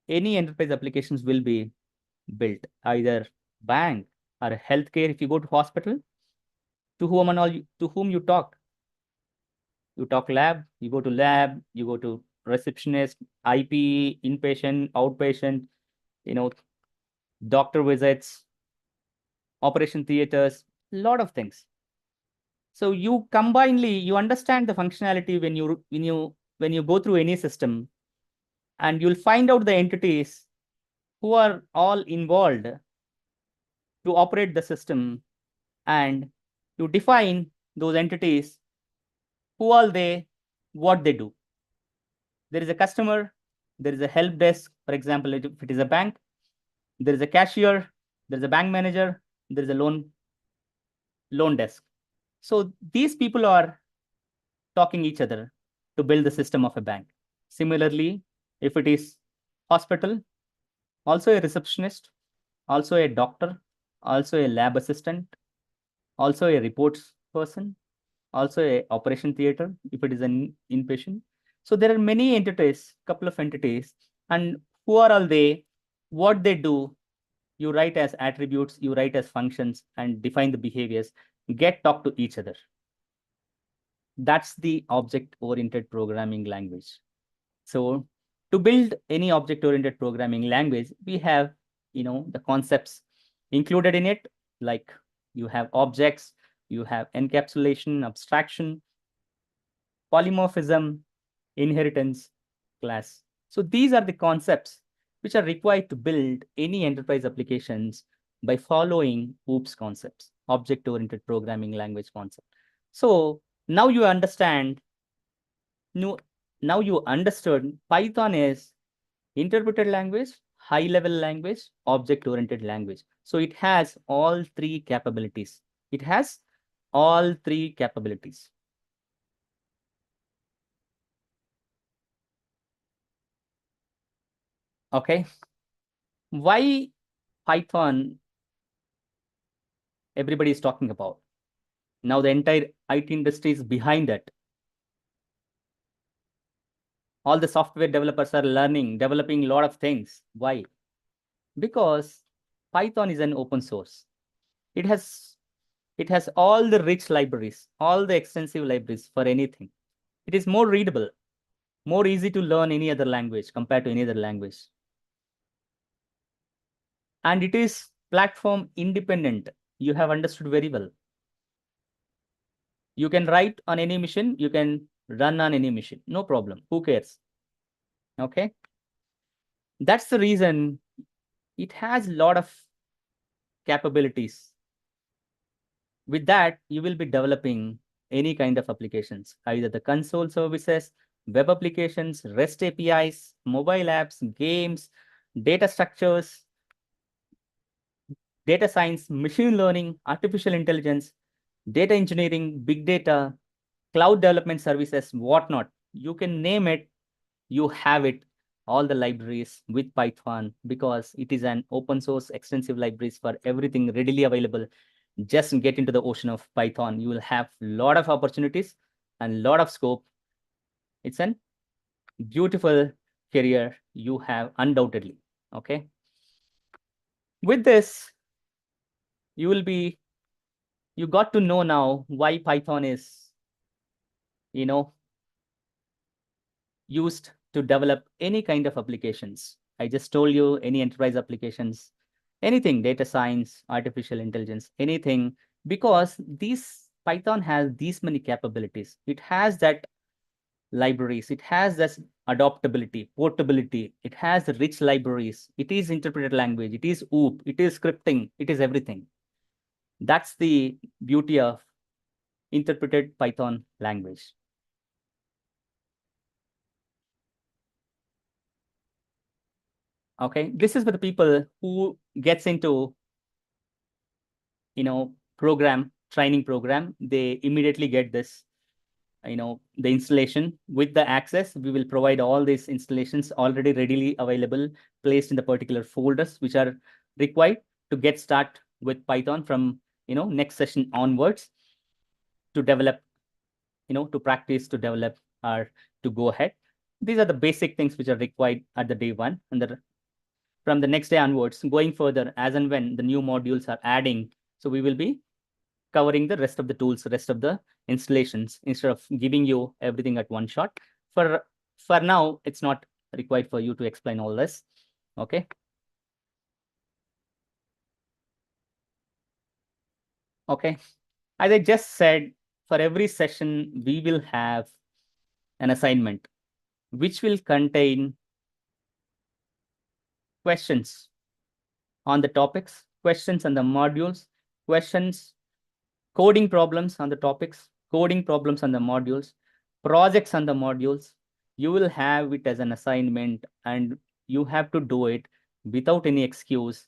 any enterprise applications will be built, either bank or healthcare. If you go to hospital, to whom you talk? You talk lab, you go to lab, you go to receptionist, IP, inpatient, outpatient, doctor visits, operation theaters, lot of things. So you combinedly, you understand the functionality when you go through any system, and you'll find out the entities who are all involved to operate the system, and you define those entities, who are they, what they do. There is a customer, there is a help desk, for example, if it is a bank, there is a cashier, there is a bank manager, there is a loan desk. So these people are talking each other to build the system of a bank. Similarly, if it is hospital, also a receptionist, also a doctor, also a lab assistant, also a reports person, also a operation theater, if it is an inpatient. So there are many entities, couple of entities, and who are all they, what they do, you write as attributes, you write as functions, and define the behaviors, talk to each other. That's the object-oriented programming language. So to build any object-oriented programming language, we have, the concepts included in it, like you have objects, you have encapsulation, abstraction, polymorphism, inheritance, class. So these are the concepts which are required to build any enterprise applications by following OOPS concepts, object-oriented programming language concept. So now you understand, now you understood Python is interpreted language, high-level language, object-oriented language. So it has all three capabilities. It has all three capabilities. Okay. Why Python everybody is talking about? Now the entire IT industry is behind it. All the software developers are learning, developing a lot of things. Why? Because Python is an open source. It has all the rich libraries, all the extensive libraries for anything. It is more readable, more easy to learn any other language compared to any other language. And it is platform independent. You have understood very well. You can write on any machine, you can run on any machine, no problem. Who cares? Okay. That's the reason it has a lot of capabilities. With that, you will be developing any kind of applications, either the console services, web applications, REST APIs, mobile apps, games, data structures, data science, machine learning, artificial intelligence, data engineering, big data, cloud development services, whatnot. You can name it, you have it, all the libraries with Python, because it is an open source, extensive libraries for everything readily available. Just get into the ocean of Python. You will have a lot of opportunities and a lot of scope. It's a beautiful career you have undoubtedly. Okay. With this, you got to know now why Python is, used to develop any kind of applications. I just told you any enterprise applications, anything, data science, artificial intelligence, anything, because these Python has these many capabilities. It has that libraries, it has this adaptability, portability, it has rich libraries, it is interpreted language, it is OOP, it is scripting, it is everything. That's the beauty of interpreted Python language. Okay, this is for the people who gets into, training program. They immediately get this, the installation with the access. We will provide all these installations already readily available, placed in the particular folders, which are required to get start with Python from, next session onwards, to develop, to practice, to develop, or to go ahead. These are the basic things which are required at the day one, and from the next day onwards, going further, as and when the new modules are adding, so we will be covering the rest of the tools, rest of the installations, instead of giving you everything at one shot. For now, it's not required for you to explain all this. Okay. Okay. As I just said, for every session, we will have an assignment which will contain questions on the topics, questions on the modules, questions, coding problems on the topics, coding problems on the modules, projects on the modules. You will have it as an assignment, and you have to do it without any excuse.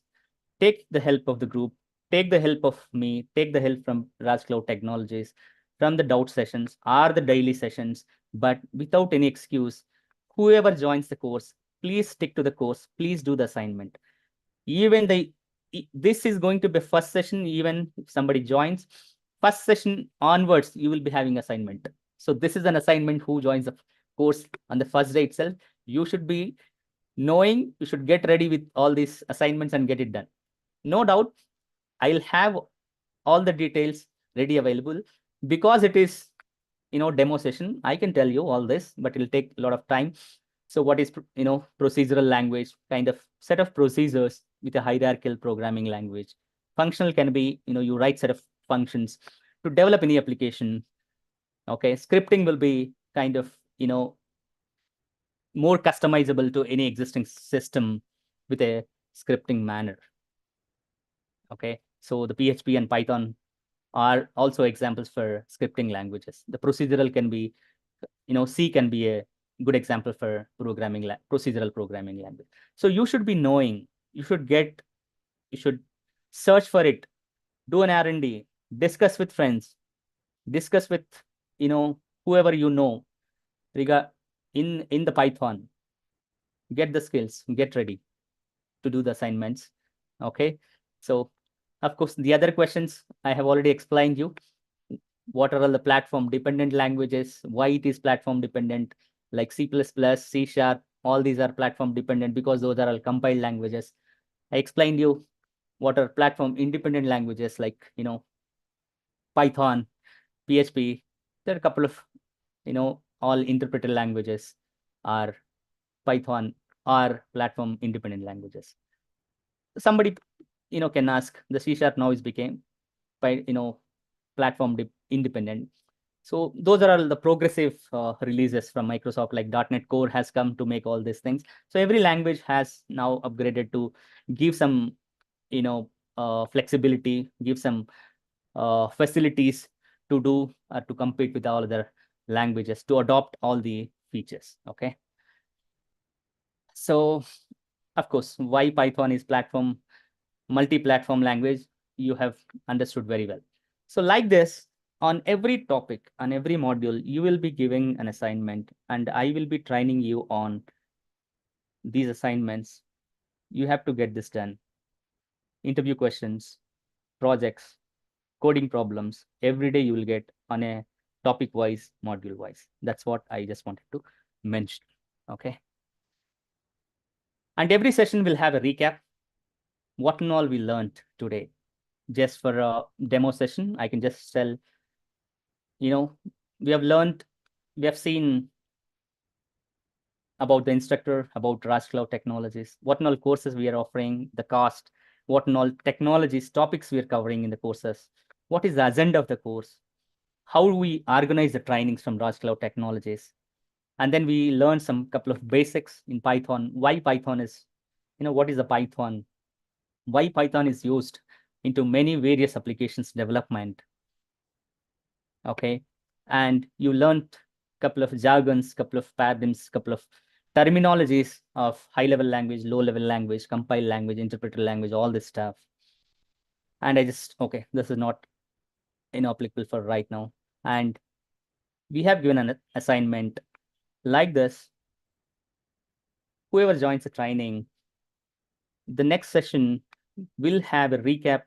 Take the help of the group, take the help of me, take the help from Raj Cloud Technologies, from the doubt sessions or the daily sessions, but without any excuse. Whoever joins the course, please stick to the course, please do the assignment. Even this is going to be first session. Even if somebody joins first session onwards, you will be having assignment. So this is an assignment. Who joins the course on the first day itself, you should be knowing, you should get ready with all these assignments and get it done. No doubt, I'll have all the details ready available, because it is, demo session. I can tell you all this, but it'll take a lot of time. So what is, procedural language, kind of set of procedures with a hierarchical programming language. Functional can be, you write set of functions to develop any application. Okay, scripting will be kind of, more customizable to any existing system. with a scripting manner. Okay, so the PHP and Python are also examples for scripting languages. The procedural can be, C can be a good example for procedural programming language. So you should be knowing, you should search for it, do an R&D, discuss with friends, discuss with, whoever in the Python, get the skills, get ready to do the assignments. Okay, so of course the other questions I have already explained you. What are all the platform dependent languages, why it is platform dependent, like C++, C#, all these are platform dependent because those are all compiled languages. I explained you what are platform independent languages, like Python, PHP. There are a couple of all interpreted languages are Python are platform independent languages. Somebody can ask, the C# now is became by platform independent. So those are all the progressive releases from Microsoft, like .NET Core has come to make all these things. So every language has now upgraded to give some flexibility, give some facilities to do to compete with all other languages, to adopt all the features. Okay, so of course, why Python is multi-platform language, you have understood very well. So like this, on every topic, on every module, you will be giving an assignment, and I will be training you on these assignments. You have to get this done. Interview questions, projects, coding problems, every day you will get on a topic wise, module wise. That's what I just wanted to mention. Okay. And every session will have a recap. What and all we learned today. Just for a demo session, I can just tell, we have seen about the instructor, about RAS Cloud Technologies, what and all courses we are offering, the cost, what and all technologies, topics we are covering in the courses, what is the agenda of the course, how do we organize the trainings from RAS Cloud Technologies. And then we learn some couple of basics in Python, why Python is, what is the Python, why Python is used into many various applications development. Okay, and you learned couple of jargons, couple of paradigms, couple of terminologies of high-level language, low-level language, compiled language, interpreted language, all this stuff. And I just, okay, this is not applicable for right now. And we have given an assignment like this. Whoever joins the training, the next session will have a recap,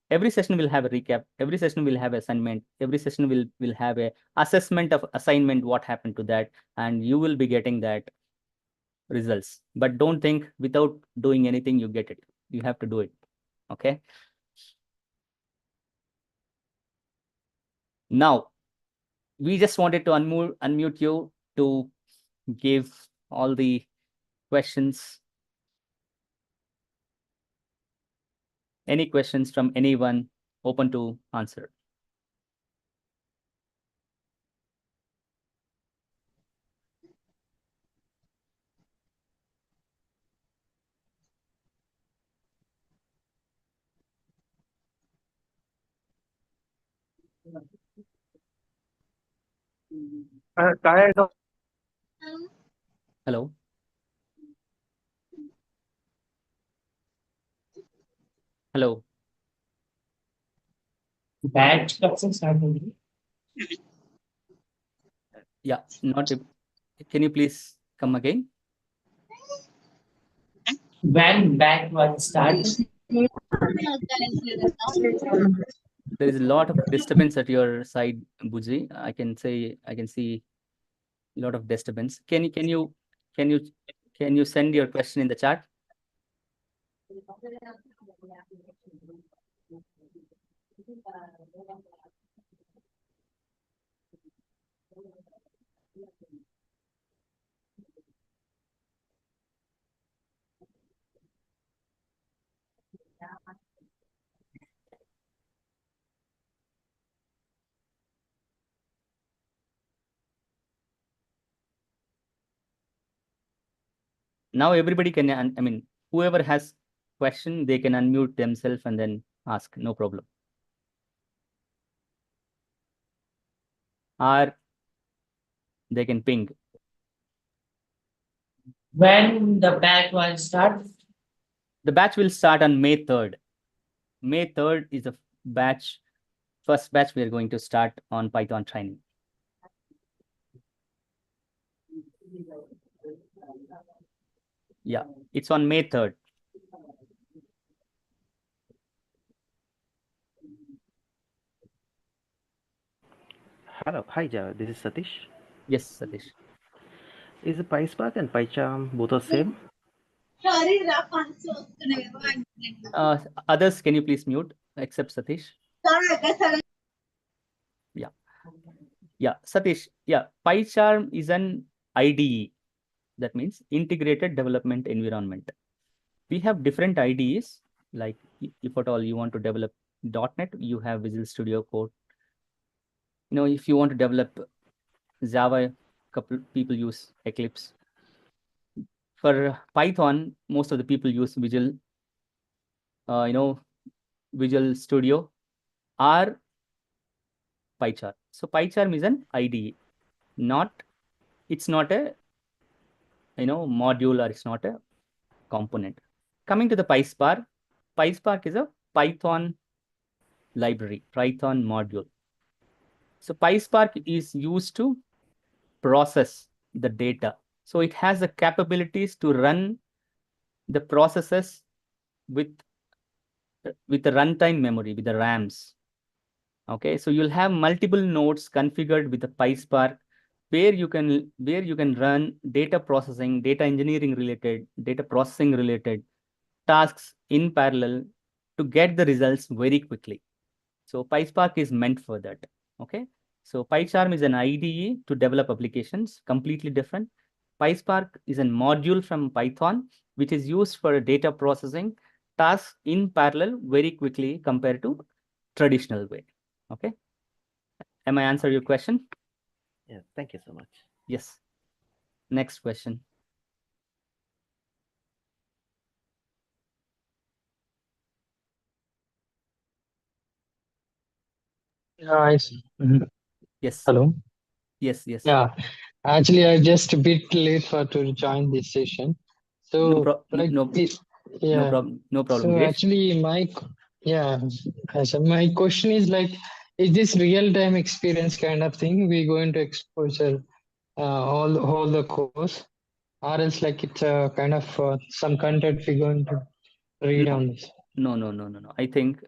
every session will have a recap, every session will have assignment, every session will have a assessment of assignment, what happened to that, and you will be getting that results. But don't think without doing anything you get it. You have to do it. Okay. Now, we just wanted to unmute you to give all the questions. Any questions from anyone, open to answer. Hello. Hello. Batch classes are going. Yeah, can you please come again? When batch one starts, There is a lot of disturbance at your side, Buji. I can see a lot of disturbance. Can you send your question in the chat? Now everybody can, I mean, whoever has question, they can unmute themselves and then ask, no problem. Or they can ping. When the batch will start? The batch will start on May 3rd. May 3rd is the batch, first batch we are going to start on Python training. Yeah, it's on May 3rd. Hello, hi, this is Satish. Yes, Satish. Is the PySpark and PyCharm both the same? Others, can you please mute, except Satish? Yeah. Yeah, Satish. Yeah, PyCharm is an IDE. That means Integrated Development Environment. We have different IDEs. Like if at all you want to develop .NET, you have Visual Studio Code. You know, if you want to develop Java, couple people use Eclipse. For Python, most of the people use Visual Studio or PyCharm. So PyCharm is an IDE, it's not a module, or it's not a component. Coming to the PySpark, PySpark is a Python library, Python module. So PySpark is used to process the data. So it has the capabilities to run the processes with the runtime memory, with the RAMs. Okay, so you'll have multiple nodes configured with the PySpark, where you can run data processing, data engineering related, data processing related tasks in parallel to get the results very quickly. So PySpark is meant for that. Okay, so PyCharm is an IDE to develop applications, completely different. PySpark is a module from Python, which is used for data processing tasks in parallel very quickly compared to traditional way. Okay, am I answer your question? Yeah, thank you so much. Yes. Next question. I see. Mhm. Yes. Hello. Yes. Yes. Yeah, actually, I just a bit late for to join this session. So, like, no yeah. problem. No problem. So Girish. actually, so my question is like, is this real time experience kind of thing we going to exposure all the course, or else like it's a kind of some content we going to read on this? No. I think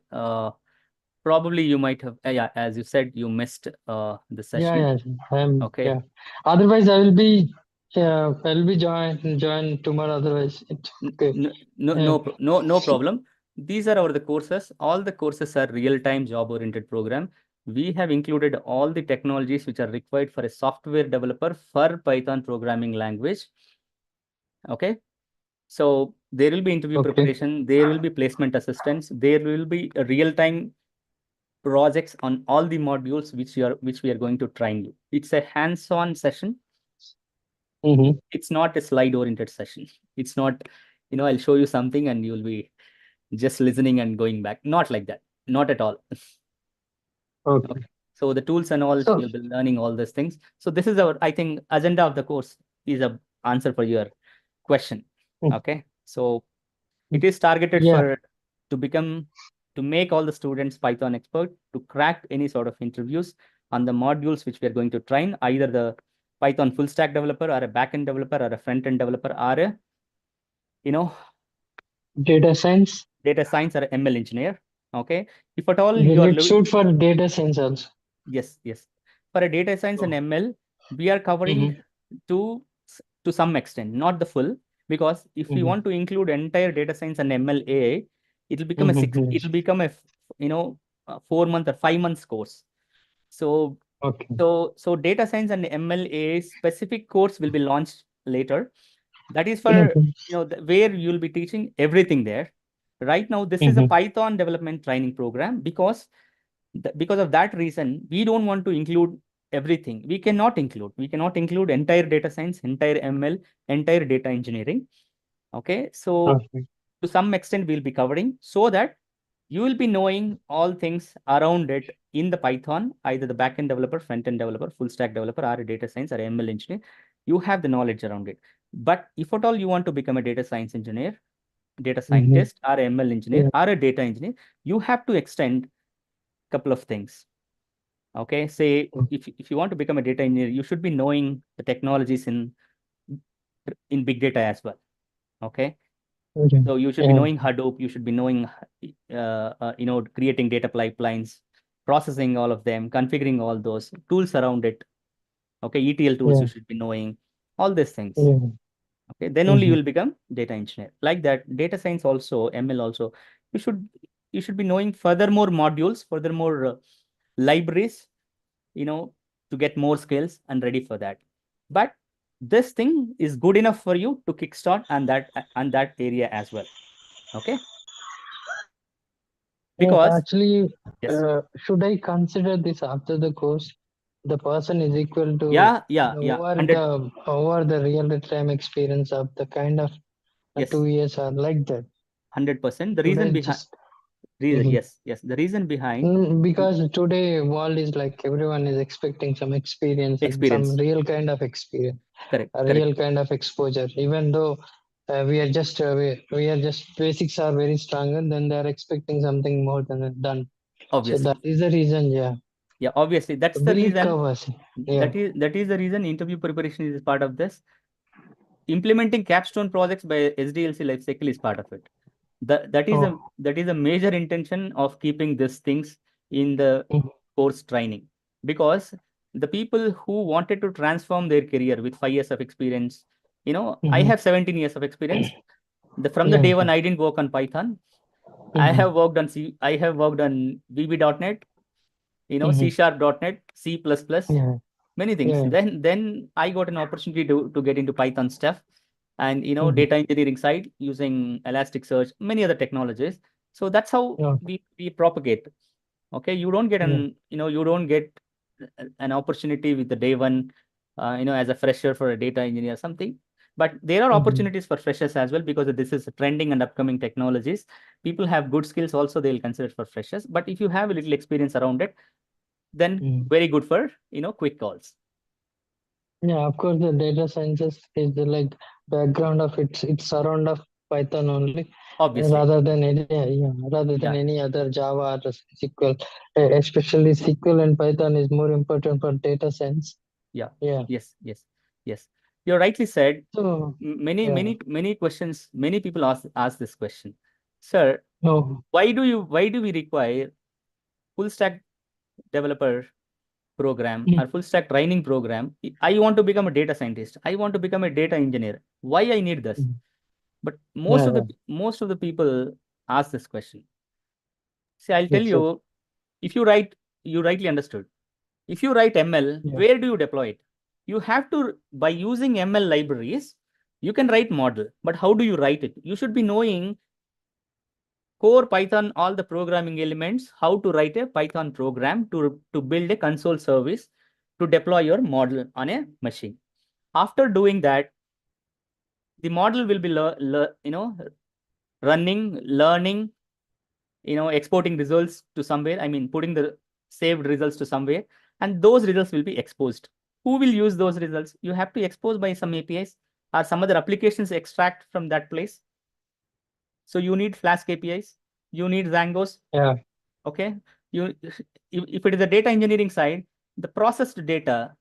probably you might have, yeah, as you said, you missed the session. Okay. Yeah. Otherwise, I will be join tomorrow. Otherwise, it's okay. No problem. These are the courses. All the courses are real-time job-oriented program. We have included all the technologies which are required for a software developer for Python programming language. Okay. So there will be interview preparation, there will be placement assistance, there will be real-time projects on all the modules which we are going to train you. It's a hands-on session. It's not a slide-oriented session. It's not, I'll show you something and you'll be just listening and going back. Not like that. Not at all. Okay. So the tools and all, you'll be learning all these things. So this is our, I think, agenda of the course is a answer for your question. Okay. So it is targeted to make all the students Python expert, to crack any sort of interviews on the modules which we are going to train, either the Python full stack developer or a backend developer or a front end developer or a, data science or ML engineer. Okay. If at all will it suit for data science also? Yes. For a data science and ML, we are covering to some extent, not the full, because if we want to include entire data science and ML AI, it'll become a 4 month or 5 months course. So data science and ML AI specific course will be launched later. That is for where you'll be teaching everything there. Right now, this is a Python development training program, because of that reason, we don't want to include everything. We cannot include entire data science, entire ML, entire data engineering. Okay, so Okay. to some extent we'll be covering so that you will be knowing all things around it in the Python, either the backend developer, front-end developer, full stack developer, or a data science or ML engineer. You have the knowledge around it. But if at all you want to become a data science engineer, data scientist, or a ML engineer, Yeah. or a data engineer, you have to extend a couple of things. Okay, say if you want to become a data engineer, you should be knowing the technologies in big data as well. Okay, Okay. so you should be Yeah. knowing Hadoop, you should be knowing, creating data pipelines, processing all of them, configuring all those tools around it. Okay, ETL tools, Yeah. you should be knowing all these things. Yeah. Okay, then only you Mhm. will become data engineer. Like that, data science also, ML also, you should be knowing furthermore modules, furthermore libraries, to get more skills and ready for that. But this thing is good enough for you to kickstart and that area as well. Okay, Yes, because actually, yes, should I consider this after the course? The person is equal to yeah, over 100, the real time experience of the kind of yes, 2 years or like that. 100%. The Should I reason behind just reason, Mhm. yes, the reason behind Because today world is like everyone is expecting some experience and some experience. real kind of experience, Correct, a correct. real kind of exposure. Even though we are just basics are very strong, and then they are expecting something more than done. So Obviously, that is the reason, yeah. yeah, obviously, that's the Will it reason. covers? Yeah. That is the reason interview preparation is part of this. Implementing capstone projects by SDLC lifecycle is part of it. That is a Oh. major intention of keeping these things in the Mhm. course training, because the people who wanted to transform their career with 5 years of experience, I Mhm. have 17 years of experience. From the Yeah. day one, I didn't work on Python. I Mhm. have worked on C. I have worked on VB.NET, C Mhm. Sharp.NET, C++, Yeah. many things. Yeah. Then I got an opportunity to get into Python stuff, and Mhm. data engineering side using Elasticsearch, many other technologies. So that's how Yeah. we propagate. Okay, you don't get Yeah. an opportunity with the day one, as a fresher for a data engineer or something. But there are Mhm. opportunities for freshers as well, because this is trending and upcoming technologies. People have good skills also, they'll consider it for freshers. But if you have a little experience around it, then Mhm. very good for quick calls. Yeah, of course, the data sciences is the like background of it's surround of Python only, Obviously, rather than yeah, any other Java or SQL. Especially SQL and Python is more important for data science. yeah, Yeah. yes. You're rightly said. So Many, yeah. many questions. Many people ask this question, sir. No. Why do we require full stack developer program or full stack training program? I want to become a data scientist. I want to become a data engineer. Why I need this? But Yeah. Yeah. most of the people ask this question. See, I'll tell Yes. Sir. you. If you rightly understood. If you write ML, Yeah. where do you deploy it? You have to, by using ML libraries, you can write model. But how do you write it? You should be knowing core Python, all the programming elements, how to write a Python program to build a console service to deploy your model on a machine. After doing that, the model will be running, learning, exporting results to somewhere. I mean, putting the saved results to somewhere, and those results will be exposed. Who will use those results? You have to expose by some APIs or some other applications extract from that place. So you need Flask APIs, you need Zangos. Yeah. Okay, if it is a data engineering side, the processed data,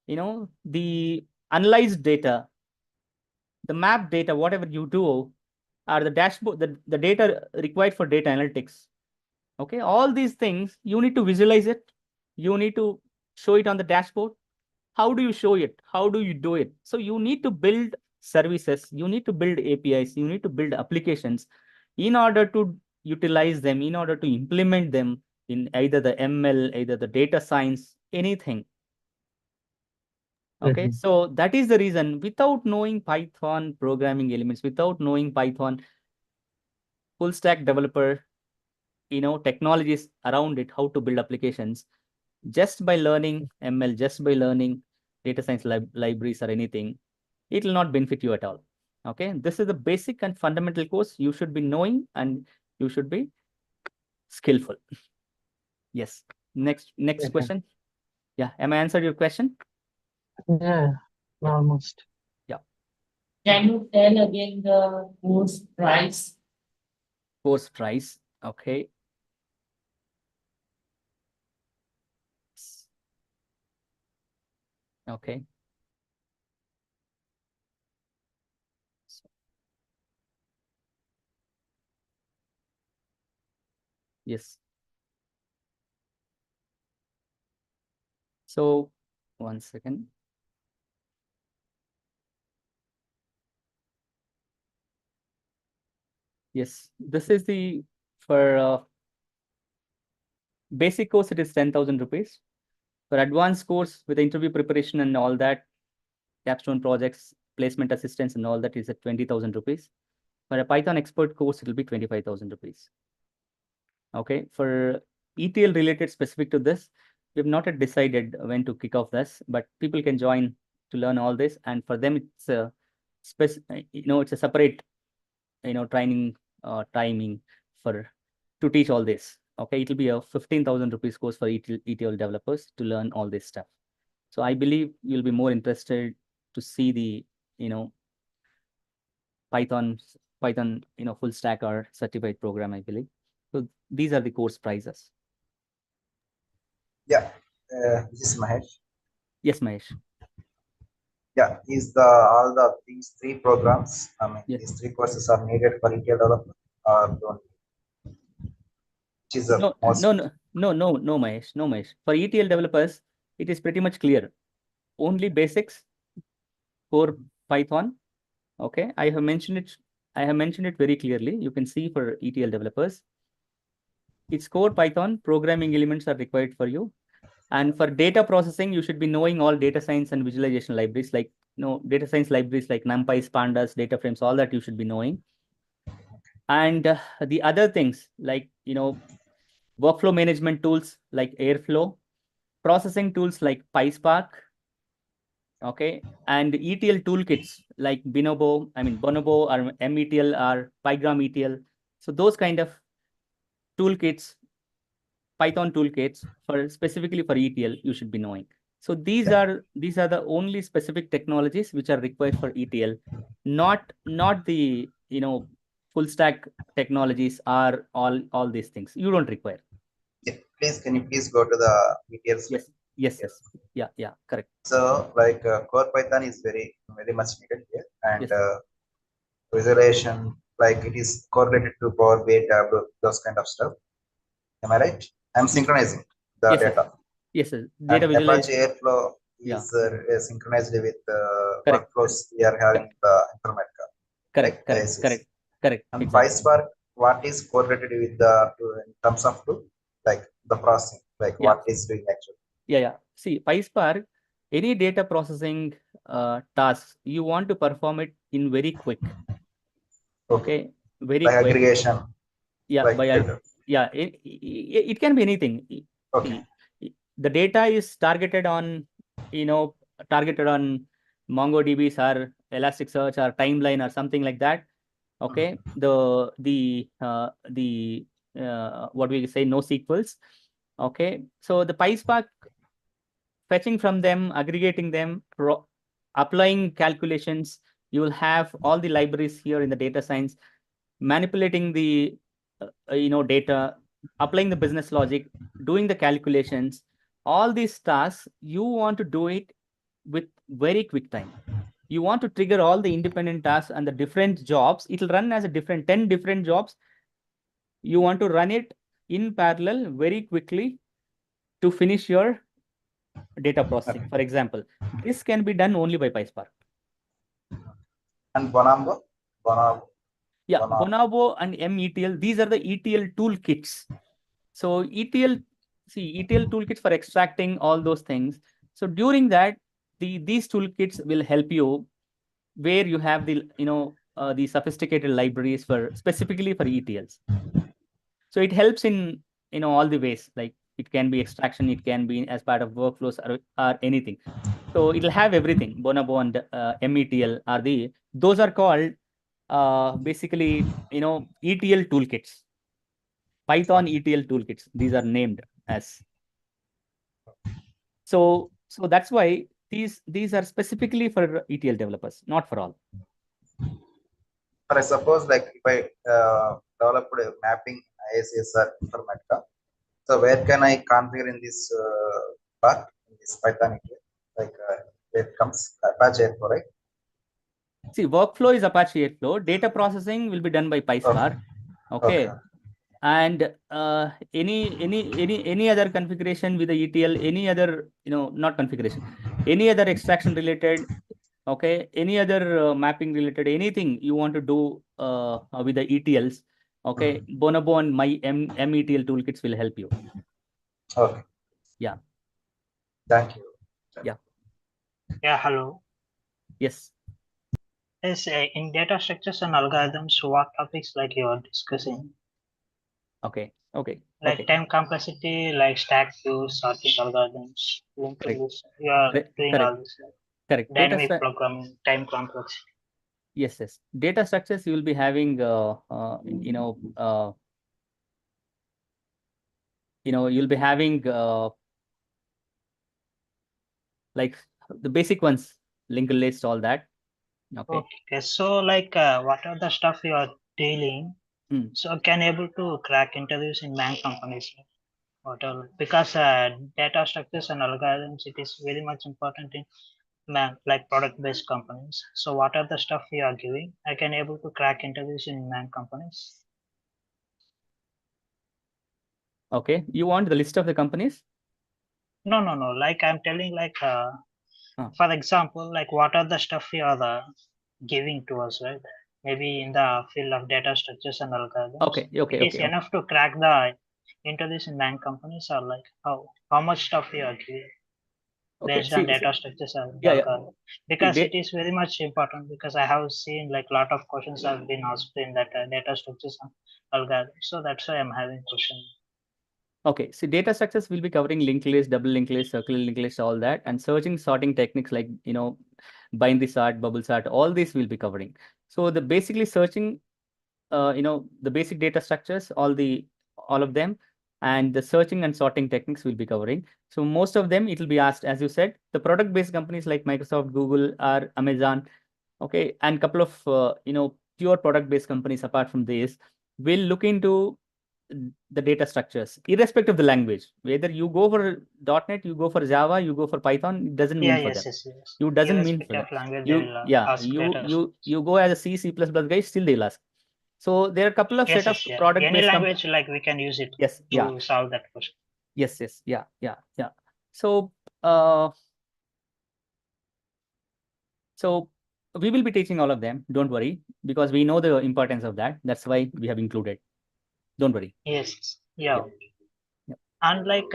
the analyzed data, the map data, whatever you do, are the dashboard, the data required for data analytics. Okay, all these things you need to visualize it. You need to show it on the dashboard. How do you show it? How do you do it? So you need to build services. You need to build APIs. You need to build applications in order to utilize them, in order to implement them in either the ML, either the data science, anything. Okay, so that is the reason. Without knowing Python programming elements, without knowing Python full stack developer, technologies around it, how to build applications, just by learning ML, just by learning data science libraries or anything, it will not benefit you at all. Okay, this is the basic and fundamental course you should be knowing, and you should be skillful. Yes. Next Okay. question. Yeah, am I answered your question? Yeah, almost. Can you tell again the course price? Course price. Okay. Okay. Yes. So 1 second. Yes, this is the for basic course it is 10,000 rupees. For advanced course with the interview preparation and all that, capstone projects, placement assistance and all that is at 20,000 rupees. For a Python expert course, it will be 25,000 rupees. Okay, for ETL related specific to this, we have not yet decided when to kick off this, but people can join to learn all this. And for them, it's a it's a separate, training timing to teach all this. Okay, it will be a 15,000 rupees course for ETL developers to learn all this stuff. So I believe you'll be more interested to see the, Python, full stack or certified program, I believe. So these are the course prices. Yeah, this is Mahesh. Yes, Mahesh. Yeah, these three programs, I mean, Yes. these three courses are needed for ETL development or don't? Which is the No, most? no, Mahesh. No, Mahesh. For ETL developers, it is pretty much clear. Only basics for Python. Okay, I have mentioned it very clearly. You can see for ETL developers, it's core Python. Programming elements are required for you. And for data processing, you should be knowing all data science and visualization libraries, like data science libraries like NumPy, Pandas, data frames, all that you should be knowing. And the other things like workflow management tools like Airflow, processing tools like PySpark, okay, and ETL toolkits like Bonobo or METL or Pygram ETL. So those kind of toolkits, Python toolkits for specifically for ETL, you should be knowing. So these are the only specific technologies which are required for ETL, not the full stack technologies are all these things. You don't require. Yeah, please, can you please go to the ETL? Yes. Yeah, correct. So like core Python is very much needed here, and Yes. visualization, like it is correlated to Power BI, Tableau, those kind of stuff. Am I right? I'm synchronizing the Yes, data. Yes, sir. And Data Apache visualization. Airflow Yeah. is synchronized with Correct. workflows we are having in the Informatica. Correct. And Exactly. PySpark, what is correlated with in terms of tool, like the processing, like Yeah. what is doing actually? Yeah. See, PySpark, any data processing tasks, you want to perform it in very quick. Okay. Very By quick. aggregation. Yeah. Like It can be anything. Okay. The data is targeted on MongoDBs or Elasticsearch or Timeline or something like that. Okay. What we say, NoSQLs. Okay. So the PySpark, fetching from them, aggregating them, applying calculations, you will have all the libraries here in the data science, manipulating the data, applying the business logic, doing the calculations. All these tasks, you want to do it with very quick time. You want to trigger all the independent tasks and the different jobs. It will run as a 10 different jobs. You want to run it in parallel very quickly to finish your data processing. For example, this can be done only by PySpark. And Bonambo? Yeah, Bonabo and METL, these are the ETL toolkits. So ETL toolkits for extracting all those things. So during that, these toolkits will help you where you have the the sophisticated libraries for specifically for ETLs. So it helps in all the ways, like it can be extraction, it can be as part of workflows or anything. So it'll have everything. Bonobo and METL are those are called basically, ETL toolkits. Python ETL toolkits. These are named as. So that's why these are specifically for ETL developers, not for all. But I suppose like if I developed a mapping ISSR Informatica, so where can I configure in this part in this Python ETL? Like where it comes Apache Airflow, right? See, workflow is Apache Airflow. Data processing will be done by PySpark. Okay. And any other configuration with the ETL, any other, not configuration, any other extraction related, okay, any other mapping related, anything you want to do with the ETLs, okay, Bonobo and my METL toolkits will help you. Okay. Yeah. Thank you. Yeah, hello. Yes. Yes, in data structures and algorithms, what topics like you are discussing? Okay. Okay. Like Okay. time complexity, like stack view, sorting algorithms, linked Correct. list. You are doing Correct. all this. Correct. Dynamic programming, time complexity. Yes, yes. Data structures, you will be having, you'll be having like the basic ones, linked list, all that. Okay. Okay. So like what are the stuff you are dealing? So can able to crack interviews in bank companies? Whatever, because data structures and algorithms, it is very much important in like product based companies. So what are the stuff you are giving? I can able to crack interviews in man companies. Okay. You want the list of the companies? No. Like I'm telling, like for example, like what are the stuff you are giving to us, right? Maybe in the field of data structures and algorithms. Okay. It is enough to crack the interviews in man companies, or like how much stuff you are giving based on data structures and algorithms. Because it is very much important, because I have seen like a lot of questions have been asked in that data structures and algorithms. So that's why I'm having question. Okay, so data structures will be covering linked list, double linked list, circular linked list, all that, and searching, sorting techniques like, binary sort, bubble sort, all these will be covering. So the basically searching, the basic data structures, all of them, and the searching and sorting techniques will be covering. So most of them, it will be asked, as you said, the product-based companies like Microsoft, Google, or Amazon, okay, and couple of, pure product-based companies apart from this will look into the data structures, irrespective of the language. Whether you go for .NET, you go for Java, you go for Python, it doesn't mean for them. You doesn't mean for them. You go as a C++ guy, still they'll ask. So there are a couple of set of product-based any language, like we can use it. Yes, to solve that question. Yes, yeah. So we will be teaching all of them. Don't worry, because we know the importance of that. That's why we have included. Don't worry. Yes. Yeah. And like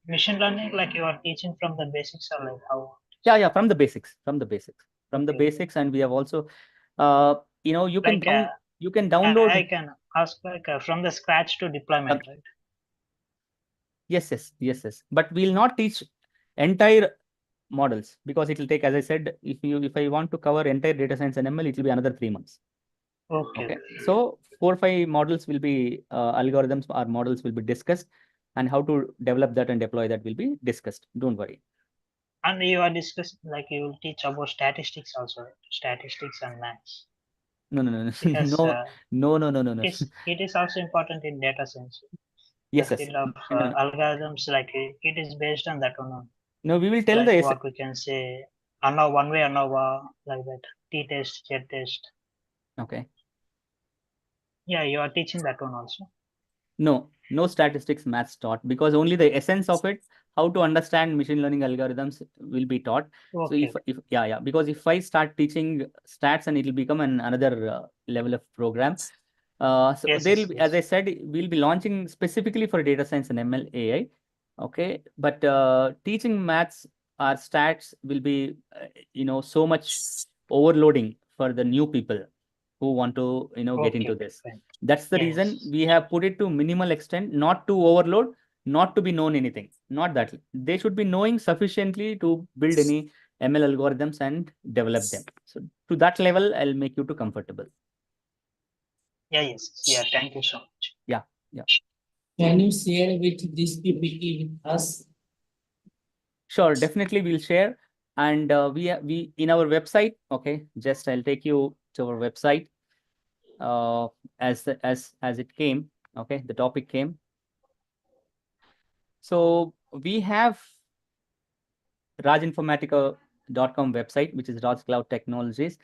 machine learning, like you are teaching from the basics, or like how? Yeah, from the basics, and we have also, you can download. I can ask like from the scratch to deployment, right? Yes. But we'll not teach entire models, because it will take, as I said, if I want to cover entire data science and ML, it will be another 3 months. Okay. So 4 or 5 models will be algorithms or models will be discussed, and how to develop that and deploy that will be discussed. Don't worry. And you are discussing, like you will teach about statistics also, right? Statistics and maths. No. Because, no. It is also important in data science. Yes. The field of algorithms, like it is based on that one. No, we will tell like what we can say, ANOVA, one way ANOVA, like that, t-test, z-test. Okay. Yeah, you are teaching that one also. No statistics maths taught, because only the essence of it, how to understand machine learning algorithms, will be taught. Okay. So if because if I start teaching stats, and it will become another level of program. So there will be, as I said, we'll be launching specifically for data science and ML AI. Okay, but teaching maths or stats will be, so much overloading for the new people. who want to, get into this. Fine. That's the reason Yes. we have put it to minimal extent, not to overload, not to be known anything, not that. They should be knowing sufficiently to build any ML algorithms and develop them. So to that level, I'll make you too comfortable. Yeah, yes. Yeah, thank you so much. Yeah. Can you share with this PPT with us? Sure, definitely we'll share. And we in our website, okay, just I'll take you to our website as it came, okay, the topic came. So we have rajinformatica.com website, which is Raj Cloud Technologies,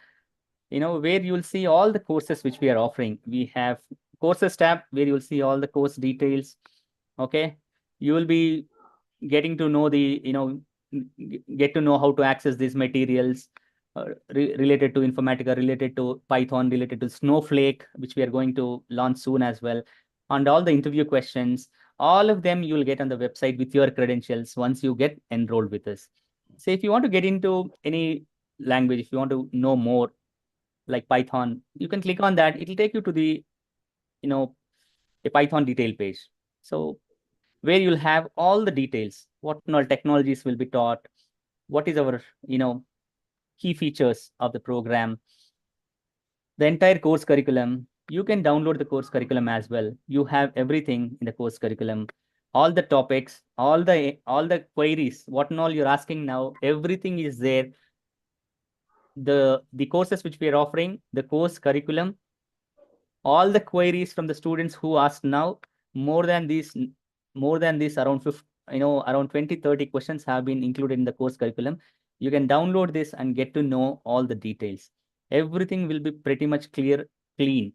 where you'll see all the courses which we are offering. We have courses tab where you'll see all the course details. Okay, you will be getting to know get to know how to access these materials related to Informatica, related to Python, related to Snowflake, which we are going to launch soon as well. And all the interview questions, all of them you will get on the website with your credentials once you get enrolled with us. So if you want to get into any language, if you want to know more, like Python, you can click on that. It will take you to the, a Python detail page. So where you'll have all the details, what all technologies will be taught, what is our, key features of the program, the entire course curriculum. You can download the course curriculum as well. You have everything in the course curriculum, all the topics, all the queries, what and all you're asking now, everything is there. The courses which we are offering, the course curriculum, all the queries from the students who ask now, more than these around 50, around 20-30 questions have been included in the course curriculum. You can download this and get to know all the details. Everything will be pretty much clean.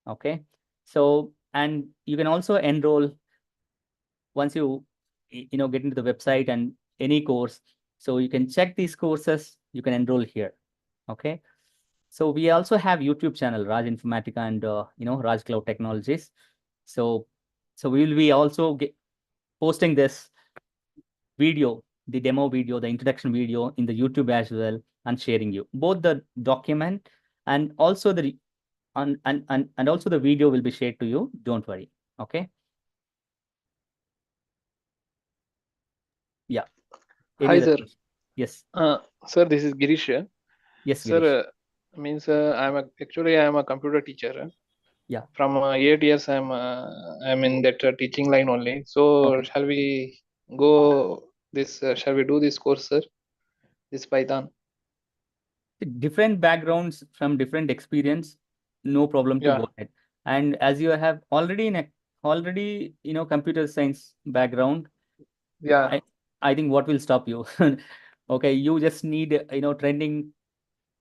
Okay, so, and you can also enroll once you get into the website and any course. So you can check these courses, you can enroll here. Okay, so we also have YouTube channel, Raj Informatica and Raj Cloud Technologies. So we will be also posting this video, the demo video, the introduction video in the YouTube as well, and sharing you both the document and also the and also the video will be shared to you. Don't worry. Okay. Yeah. Any Hi, other sir. question? Yes. Sir, this is Girish here. Yes, Sir, Girish. actually I'm a computer teacher. Yeah. From 8 years, I'm in that teaching line only. So Okay. shall we go this? Shall we do this course, sir? This Python. Different backgrounds from different experience, no problem to Yeah. go ahead. And as you have already computer science background, Yeah. I think what will stop you? Okay, you just need trending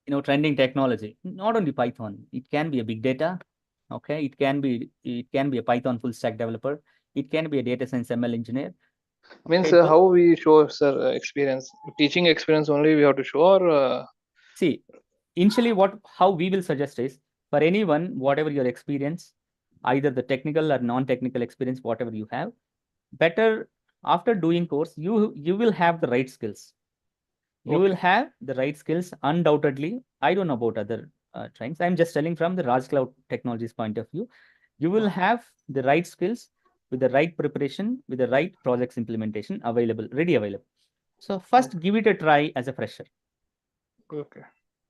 technology. Not only Python, it can be a big data. Okay, it can be a Python full stack developer. It can be a data science ML engineer. Means Okay, how we show, sir, experience, teaching experience only we have to show, or see, initially how we will suggest is for anyone, whatever your experience, either the technical or non-technical experience, whatever you have, better after doing course, you will have the right skills. You will have the right skills undoubtedly. I don't know about other trains. I'm just telling from the Raj Cloud Technologies point of view. You will have the right skills with the right preparation, with the right projects implementation ready available. So first give it a try as a fresher. Okay.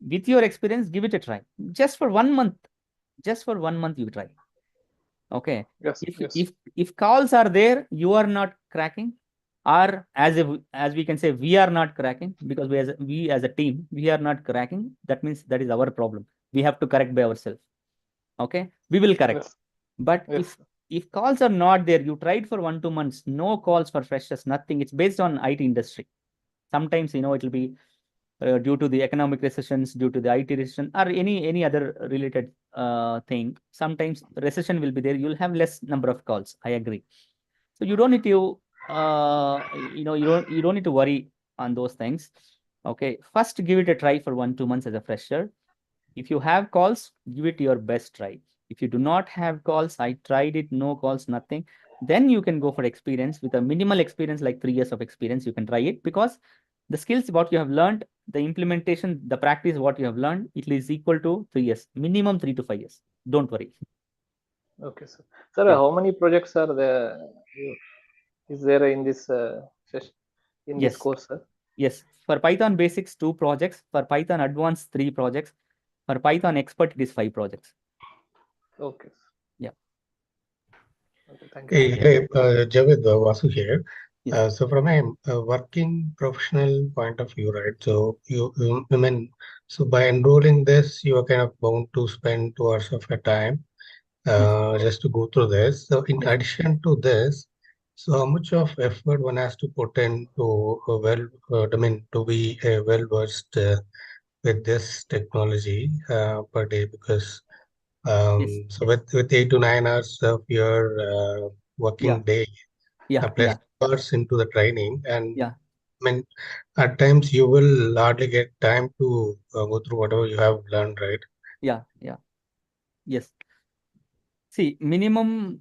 With your experience, give it a try. Just for 1 month. Just for 1 month, you try. Okay. Yes. If calls are there, you are not cracking, or as we can say, we are not cracking, because we as a team, we are not cracking. That means that is our problem. We have to correct by ourselves. Okay, we will correct. Yes. But if calls are not there, you tried for 1-2 months, no calls for freshers, nothing. It's based on IT industry. Sometimes it will be due to the economic recessions, due to the IT recession, or any other related thing. Sometimes recession will be there. You'll have less number of calls. I agree. So you don't need to you don't need to worry on those things. Okay, first give it a try for 1-2 months as a fresher. If you have calls, give it your best try. If you do not have calls, I tried it, no calls, nothing, then you can go for experience. With a minimal experience, like 3 years of experience, you can try it, because The skills what you have learned, the implementation, the practice what you have learned, it is equal to 3 years, minimum 3 to 5 years. Don't worry. Okay, sir. Sir, Yeah. how many projects are there? Is there in this session, in this Yes. course, sir? Yes. For Python Basics, 2 projects. For Python Advanced, 3 projects. For Python Expert, it is 5 projects. Okay, sir. Yeah. Okay, thank you. Hey, Javed, Vasu here. Yes. So from a working professional point of view, right? So I mean, so by enrolling this, you are kind of bound to spend 2 hours of your time just to go through this. So in Yes. addition to this, so how much of effort one has to put in to to be well versed with this technology per day? Because Yes. so with 8 to 9 hours of your working day, Yeah. plus Yeah. hours into the training, and Yeah. I mean, at times you will hardly get time to go through whatever you have learned, right? Yeah. Yeah. Yes. See, minimum,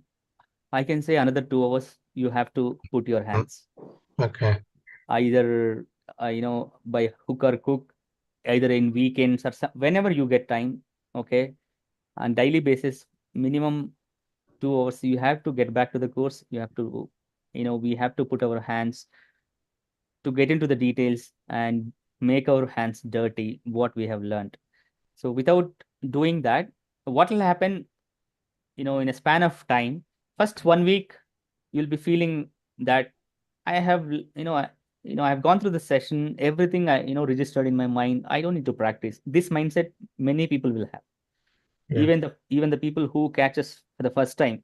I can say another 2 hours you have to put your hands. Okay. Either, by hook or crook, either in weekends or whenever you get time, okay? On daily basis, minimum 2 hours, you have to get back to the course. You have to, we have to put our hands to get into the details and make our hands dirty, what we have learned. So without doing that, what will happen, in a span of time, first 1 week, you'll be feeling that I have, I've gone through the session, everything registered in my mind. I don't need to practice. This mindset many people will have. Yeah. Even the people who catch us for the first time,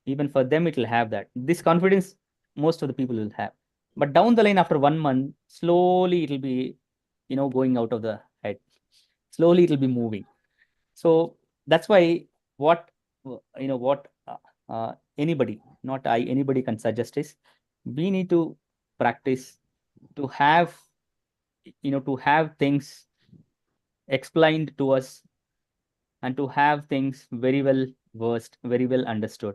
even for them, it will have that. This confidence, most of the people will have. But down the line, after 1 month, slowly it will be, going out of the head. Slowly it will be moving. So that's why what anybody, not I, anybody can suggest is we need to practice to have things explained to us and to have things very well versed, very well understood.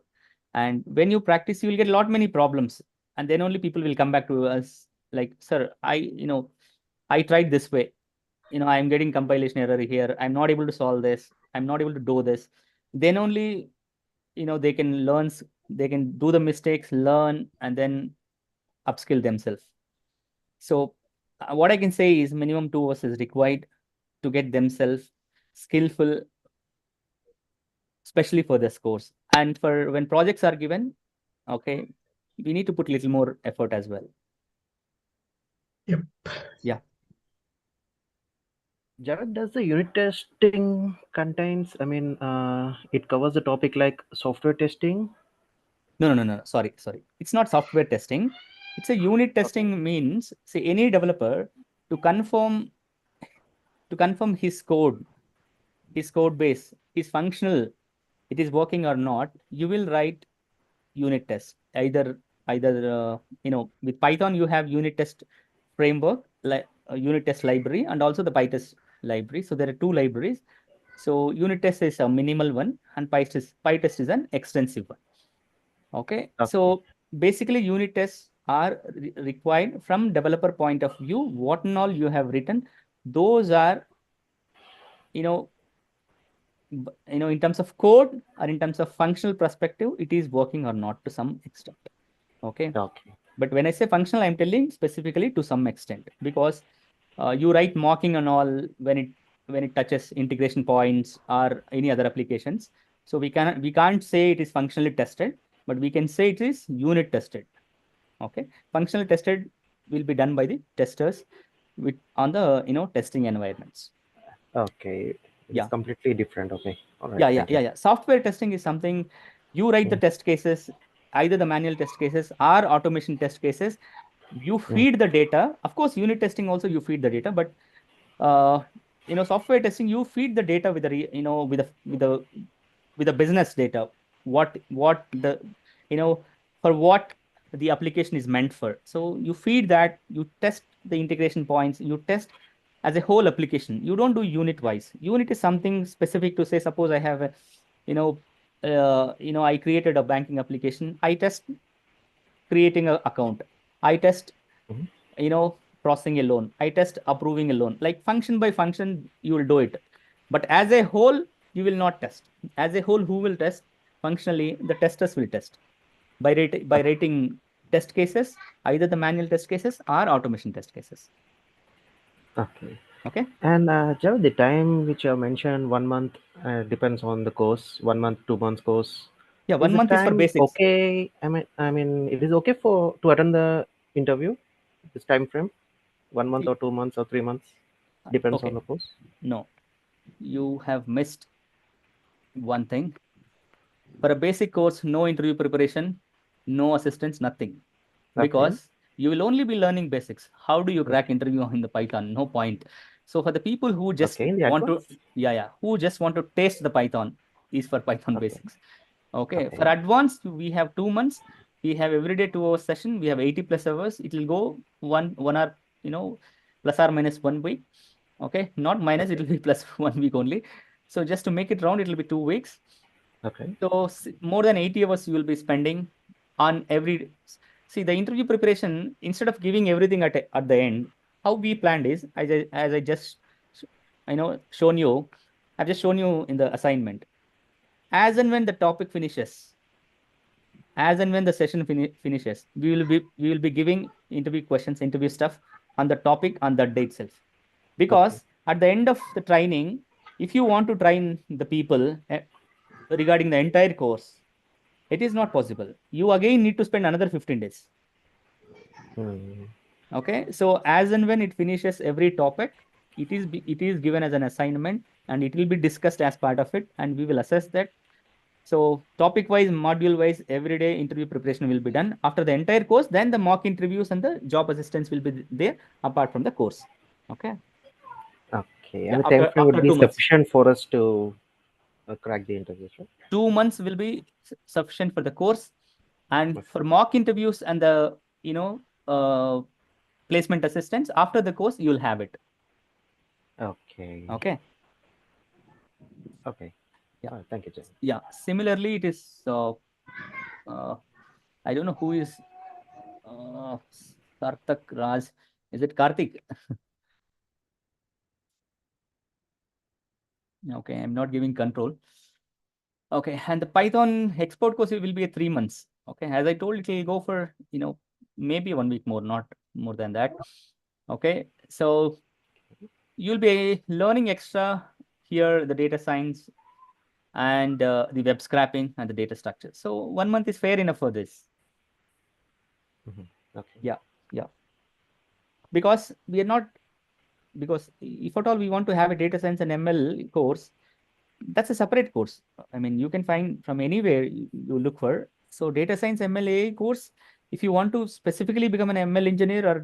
And when you practice, you will get a lot many problems, and then only people will come back to us like, sir, I tried this way, I'm getting compilation error here, I'm not able to solve this, I'm not able to do this. Then only they can learn, they can do the mistakes, learn, and then upskill themselves. So what I can say is minimum 2 hours is required to get themselves skillful, especially for this course. And for when projects are given, okay, we need to put a little more effort as well. Yep. Yeah. Jared, does the unit testing contains, it covers the topic like software testing? No. Sorry. It's not software testing. It's a unit testing. Means, say, any developer to confirm his code base, is functional, it is working or not, you will write unit test. Either with Python, you have unit test framework, like unit test library, and also the PyTest library. So there are 2 libraries. So unit test is a minimal one, and PyTest is an extensive one. Okay. So basically, unit tests are required from developer point of view. What and all you have written, those are, in terms of code or in terms of functional perspective, it is working or not to some extent. Okay. But when I say functional, I'm telling specifically to some extent, because you write mocking and all when it touches integration points or any other applications. So we can't say it is functionally tested, but we can say it is unit tested. Okay. Functionally tested will be done by the testers on the testing environments. Okay. It's completely different. Okay. All right. Yeah. Software testing is something you write the test cases, either the manual test cases or automation test cases. You feed the data. Of course, unit testing also you feed the data, but software testing, you feed the data with the business data. What the for what the application is meant for. So you feed that, you test the integration points, you test as a whole application. You don't do unit wise. Unit is something specific to say, suppose I have I created a banking application. I test creating an account. I test, processing a loan. I test approving a loan. Like function by function, you will do it. But as a whole, you will not test. As a whole, who will test? Functionally, the testers will test by rating test cases, either the manual test cases or automation test cases. Okay. Okay. And Jav, the time which you have mentioned, 1 month, depends on the course. 1 month, 2 months course. Yeah, 1 the month is for time basics. Okay. I mean, it is okay to attend the interview. This time frame, 1 month or 2 months or 3 months, depends Okay. on the course. No, you have missed one thing. For a basic course, no interview preparation, no assistance, nothing. Because you will only be learning basics. How do you crack interview in the Python? No point. So for the people who just want to, who just want to taste the Python, is for Python basics. Okay. For advanced, we have 2 months. We have everyday 2 hour session. We have 80 plus hours. It will go one hour, plus or minus 1 week. Okay. Not minus, it will be plus 1 week only. So just to make it round, it will be 2 weeks. Okay. So more than 80 hours you will be spending on every. See, the interview preparation, instead of giving everything at the end, how we planned is, as I just shown you, I've just shown you in the assignment. As and when the topic finishes, as and when the session finishes, we will be giving interview questions, interview stuff on the topic on that day itself. Because at the end of the training, if you want to train the people regarding the entire course, it is not possible. You again need to spend another 15 days. Okay. So as and when it finishes every topic, it is given as an assignment and it will be discussed as part of it, and we will assess that. So topic wise, module wise, every day interview preparation will be done. After the entire course, then the mock interviews and the job assistance will be there apart from the course. Okay. Okay. And the time frame would be sufficient for us to crack the interviews, right? 2 months will be sufficient for the course, and for mock interviews and the placement assistance after the course, you will have it. Okay. Okay. Okay. Yeah. Thank you, Jay. Yeah. Similarly, it is. I don't know who is Karthik Raj. Is it Karthik? Okay, I'm not giving control. Okay, and the Python export course will be 3 months. Okay, as I told, it will go for maybe 1 week more, not more than that. Okay, so you'll be learning extra here, the data science and the web scraping and the data structure. So 1 month is fair enough for this. Okay. Yeah. Because we are not, because if at all we want to have a data science and ML course, that's a separate course. I mean, you can find from anywhere you look for. So data science ML course, if you want to specifically become an ML engineer or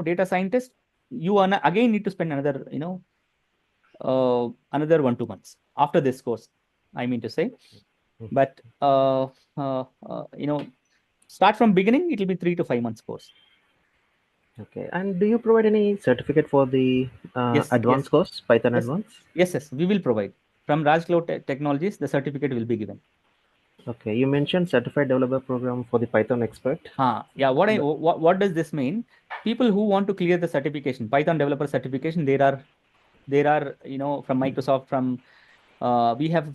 data scientist, you again need to spend another another 1-2 months after this course, I mean to say. But start from beginning, it will be 3 to 5 months course. Okay. And do you provide any certificate for the advanced course, Python Advanced? Yes, we will provide. From Raj Cloud Technologies, the certificate will be given. Okay, you mentioned certified developer program for the Python expert. Yeah. What does this mean? People who want to clear the certification, Python developer certification, there are from Microsoft, from we have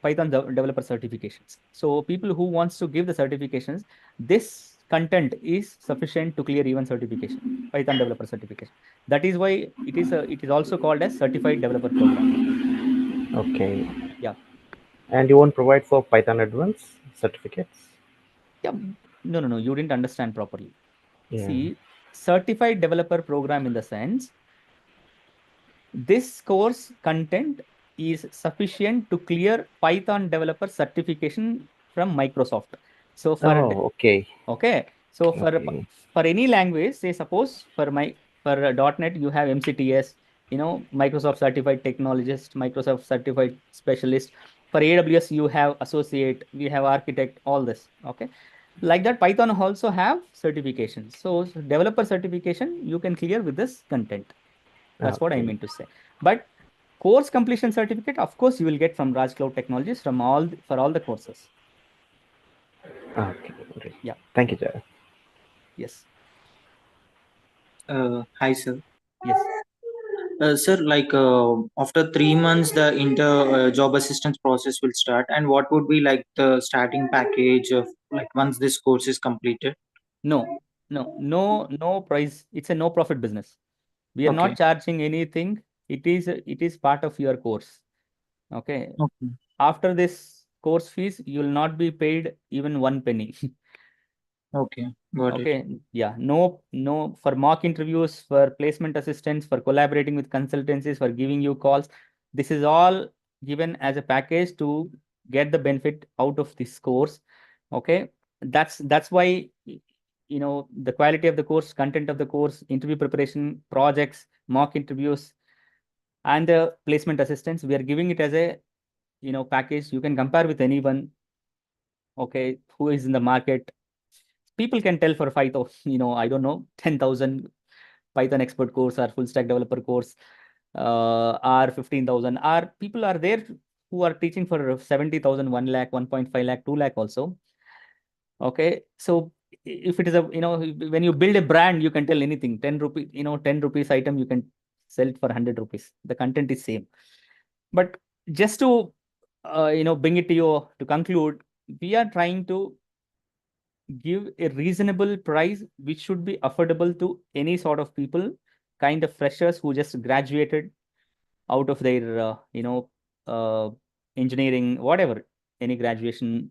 Python developer certifications. So people who wants to give the certifications, this content is sufficient to clear even certification, Python developer certification. That is why it is also called as certified developer program. Okay. Yeah. And you won't provide for Python Advanced certificates? Yeah. No. You didn't understand properly. Yeah. See, certified developer program in the sense, this course content is sufficient to clear Python developer certification from Microsoft. So for okay. So for any language, say suppose for .NET you have MCTS, Microsoft certified technologist, Microsoft certified specialist. For AWS you have associate, we have architect, all this. Okay, like that Python also have certifications. So developer certification you can clear with this content. That's what I mean to say. But course completion certificate, of course, you will get from Raj Cloud Technologies for all the courses. Okay. Yeah. Thank you, Jay. Yes. Hi, sir. Yes. Sir, like after 3 months, the inter job assistance process will start. And what would be like the starting package of like once this course is completed? No price. It's a no profit business. We are not Okay. charging anything. It is part of your course. Okay. Okay. After this course fees, you will not be paid even one penny. Okay. Got it. Okay. Yeah. No, for mock interviews, for placement assistance, for collaborating with consultancies, for giving you calls. This is all given as a package to get the benefit out of this course. Okay. That's why, the quality of the course, content of the course, interview preparation, projects, mock interviews, and the placement assistance, we are giving it as a, package. You can compare with anyone, okay, who is in the market. People can tell for 5,000, I don't know, 10,000 Python expert course or full stack developer course, or 15,000, or people are there who are teaching for 70,000, 1 lakh, 1.5 lakh, 2 lakh also. Okay. So if it is when you build a brand, you can tell anything. 10 rupees, 10 rupees item, you can sell it for 100 rupees. The content is same. But just to, bring it to you to conclude, we are trying to give a reasonable price which should be affordable to any sort of people, kind of freshers who just graduated out of their uh, engineering, whatever, any graduation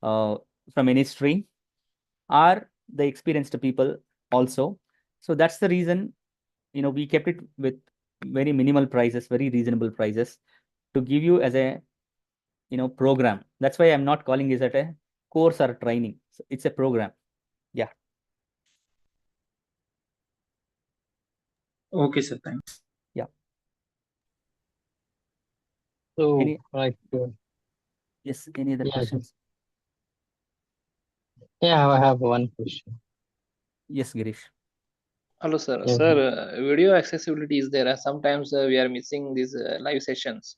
from any stream, or the experienced people also. So that's the reason, we kept it with very minimal prices, very reasonable prices, to give you as a, program. That's why I'm not calling it a course or training. So it's a program. Yeah. Okay, sir. Thanks. Yeah. So, Any like, yes, any other yeah, questions? yeah, I have one question. Yes, Girish. Hello, sir. Yes. Sir, video accessibility is there. Sometimes we are missing these live sessions.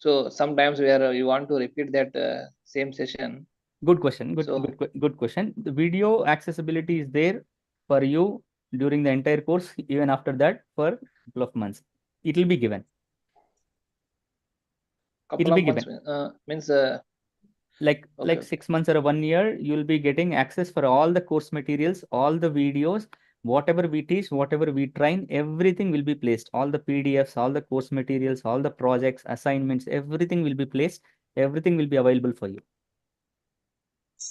So sometimes we want to repeat that same session. Good question. So Good question. The video accessibility is there for you during the entire course, even after that for a couple of months. It will be given. couple of months means like okay. 6 months or 1 year, you will be getting access for all the course materials, all the videos, whatever we teach, whatever we train, everything will be placed. All the PDFs, all the course materials, all the projects, assignments, everything will be placed. Everything will be available for you.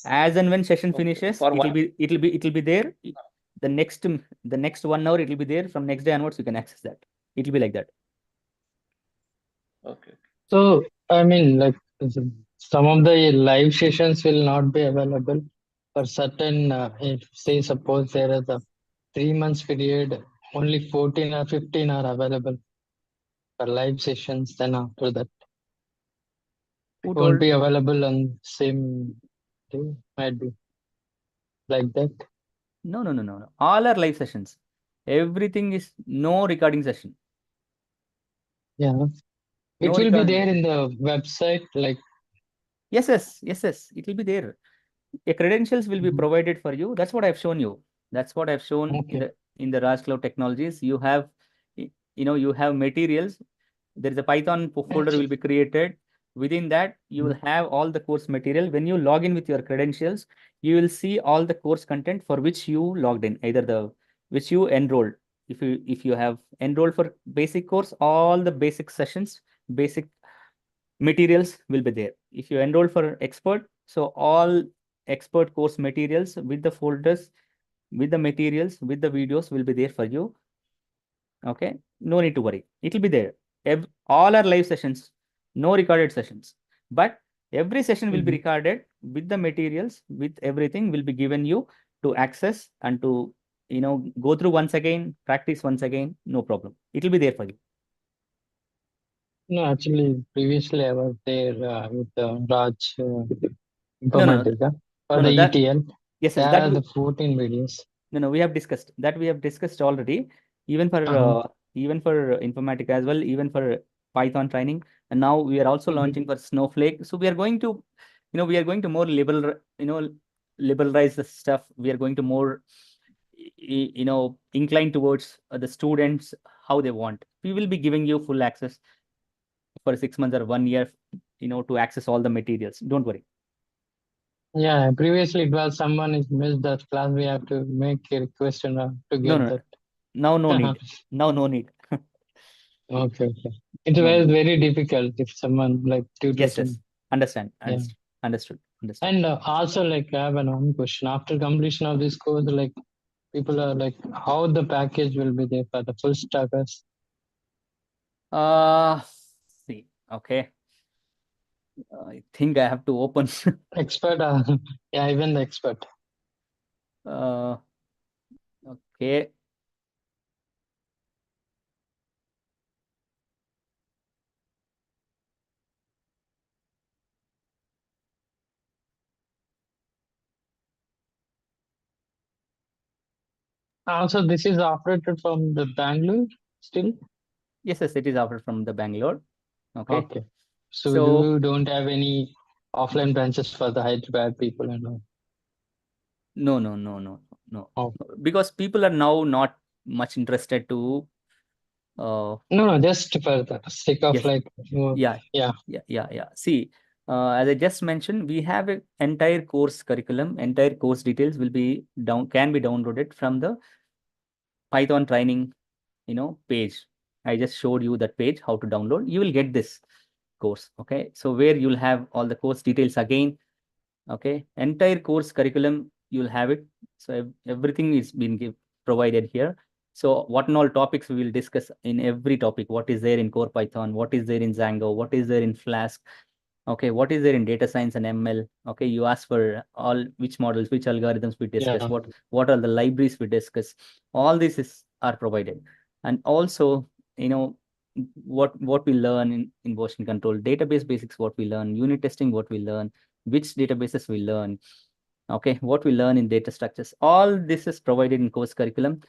As and when session finishes, it will be there. The next 1 hour, it will be there. From next day onwards, you can access that. It will be like that. Okay. So, I mean, like, some of the live sessions will not be available for certain, if say, suppose there is a 3 months period, only 14 or 15 are available for live sessions, then after that, Who it won't told? be available on same day, might be like that. No. All are live sessions. Everything is no recording session. Yeah. No It will be recording. there in the website, like, Yes. It will be there. A credentials will be provided for you. That's what I've shown you. That's what I've shown in the Raj Cloud Technologies. You have, you have materials. There is a Python folder will be created. Within that, you will have all the course material. When you log in with your credentials, you will see all the course content for which you logged in, either which you enrolled. If you have enrolled for basic course, all the basic sessions, basic materials will be there. If you enroll for expert, so all expert course materials with the folders, with the materials, with the videos will be there for you. Okay, no need to worry. It will be there. All are live sessions, no recorded sessions. But every session will be recorded with the materials, with everything will be given you to access and to go through once again, practice once again. No problem. It will be there for you. no, actually, previously I was there with Raj No. Informatica for No, the that ETL. yes, There that are the 14 videos. No, we have discussed that. We have discussed already, even for Informatica as well, even for Python training. And now we are also launching for Snowflake. So we are going to, more liberalize the stuff. We are going to more, inclined towards the students how they want. We will be giving you full access for 6 months or 1 year, to access all the materials. Don't worry. Yeah, previously it was someone is missed that class. We have to make a request and to get No. that. Now no need. Now no need. Okay. It No was need. very difficult if someone like tutors. Yes. Understand. Yeah. Understood. And also, like, I have one question. After completion of this course, like, people are like, how the package will be there for the full stackers? See. Okay. I think I have to open. Expert. Yeah, even the expert. Okay. Also, this is operated from the Bangalore still? Yes, it is offered from the Bangalore. Okay. So you don't have any offline branches for the Hyderabad people and all? No. Oh. Because people are now not much interested to. No, just for the sake of Yes. like. Yeah. See, as I just mentioned, we have an entire course curriculum, entire course details can be downloaded from the Python training, page. I just showed you that page, how to download. You will get this course. Okay. So where you'll have all the course details again. Okay. Entire course curriculum, you'll have it. So everything is being provided here. So what and all topics we will discuss in every topic. What is there in core Python? What is there in Django? What is there in Flask? Okay, what is there in data science and ML? Okay, you ask for all which models, which algorithms we discuss, what are the libraries we discuss. All this are provided. And also, what we learn in version control, database basics, what we learn, unit testing, what we learn, which databases we learn. Okay, what we learn in data structures. All this is provided in course curriculum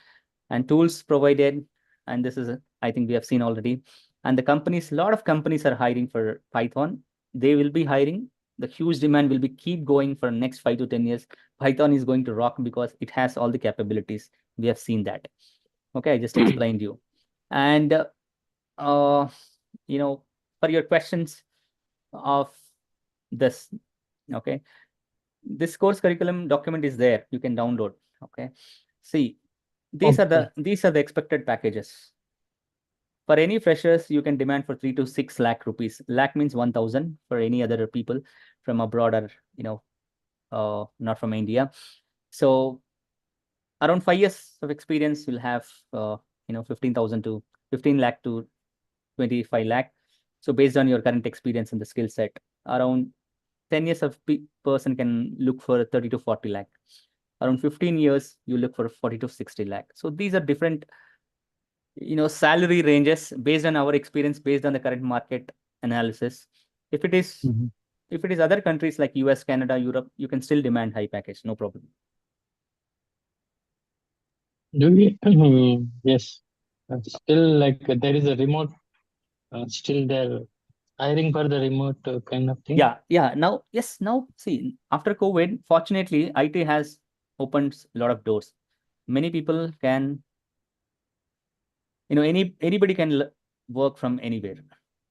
and tools provided. And this is, I think we have seen already. And a lot of companies are hiring for Python. They will be hiring. The huge demand will be keep going for next 5 to 10 years. Python is going to rock because it has all the capabilities. We have seen that. Okay, I just explained you. And, for your questions of this, okay, this course curriculum document is there. You can download. Okay, see, these are the expected packages. For any freshers, you can demand for 3 to 6 lakh rupees. Lakh means 1,000 for any other people from abroad or, not from India. So around 5 years of experience, you'll have, 15,000 to 15 lakh to 25 lakh. So based on your current experience and the skill set, around 10 years of person can look for 30 to 40 lakh. Around 15 years, you look for 40 to 60 lakh. So these are different salary ranges based on our experience, based on the current market analysis. If it is other countries like US, Canada, Europe, you can still demand high package, no problem. Do we? Yes. Still, like, there is a remote. Still, they're hiring for the remote kind of thing. Yeah. Now, see, after COVID, fortunately, IT has opened a lot of doors. Many people can, anybody can work from anywhere.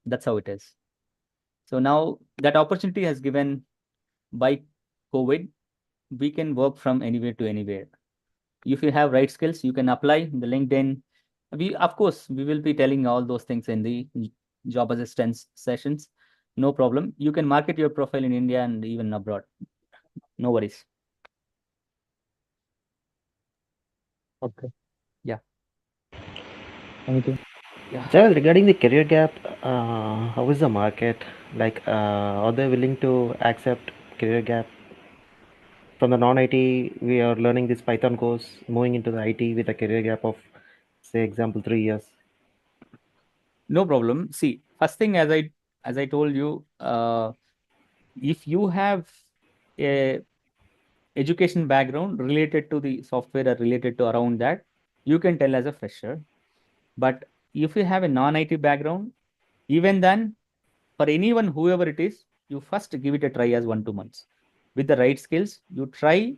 That's how it is. So now that opportunity has given by COVID, we can work from anywhere to anywhere. If you have right skills, you can apply the LinkedIn. Of course, we will be telling all those things in the job assistance sessions. No problem. You can market your profile in India and even abroad. No worries. Okay. Yeah. Thank you. Yeah. Sir, regarding the career gap, how is the market? Like, are they willing to accept career gap? From the non-IT, we are learning this Python course, moving into the IT with a career gap of, say, example, 3 years. No problem. See, first thing, as I told you, if you have a education background related to the software or related to around that, you can tell as a fresher. But if you have a non-IT background, even then, for anyone, whoever it is, you first give it a try as 1-2 months. With the right skills, you try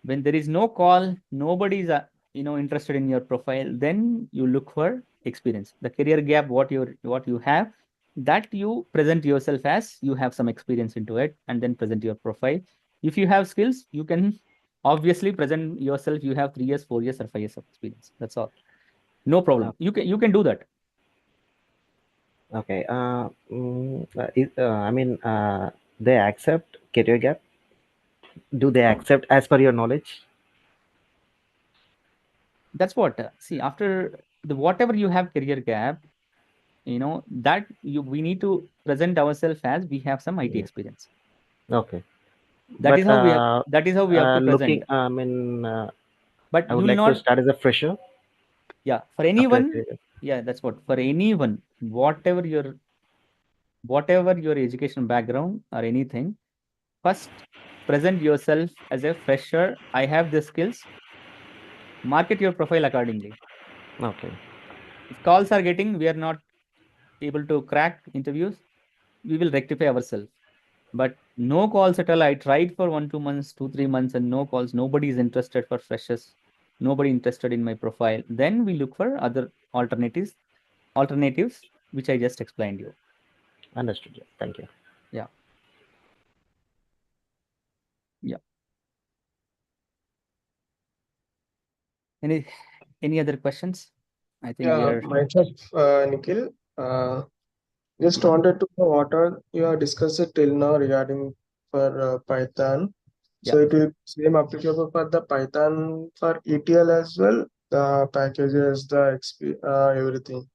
When there is no call, nobody is interested in your profile, then you look for experience. The career gap, what you have, that you present yourself as you have some experience into it, and then present your profile. If you have skills, you can obviously present yourself. You have 3 years, 4 years, or 5 years of experience. That's all. No problem. You can do that. Okay. I mean, they accept career gap. Do they accept as per your knowledge? That's what. See, after the whatever you have career gap, that we need to present ourselves as we have some IT experience. Okay. That is how we have. That is how we have to present. Looking, I mean, But I you would will like not. to start as a fresher. Yeah, for anyone. Yeah, that's what. For anyone, whatever your education background or anything, first present yourself as a fresher. I have the skills. Market your profile accordingly. Okay. If calls are getting, we are not able to crack interviews, we will rectify ourselves. But no calls at all. I tried for 1-2 months, 2-3 months, and no calls. Nobody is interested for freshers. Nobody interested in my profile. Then we look for other alternatives, which I just explained you. Understood. Yeah. Thank you. Yeah. Yeah. Any other questions? I think we Yeah, are. myself, Nikhil. Just wanted to know what are you have discussed till now regarding for Python. So Yeah. it will same applicable for the Python for ETL as well, the packages, the everything.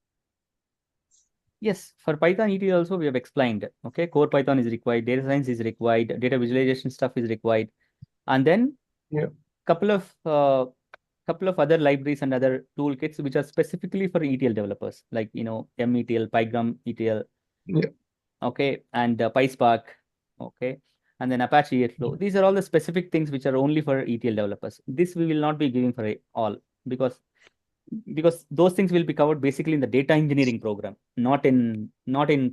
Yes, for Python ETL also we have explained. Okay, core Python is required, data science is required, data visualization stuff is required, and then Yeah. couple of other libraries and other toolkits which are specifically for ETL developers, like METL, Pygram ETL, Yeah. okay, and PySpark, okay, and then Apache Airflow. These are all the specific things which are only for ETL developers. This we will not be giving for all because those things will be covered basically in the data engineering program, not in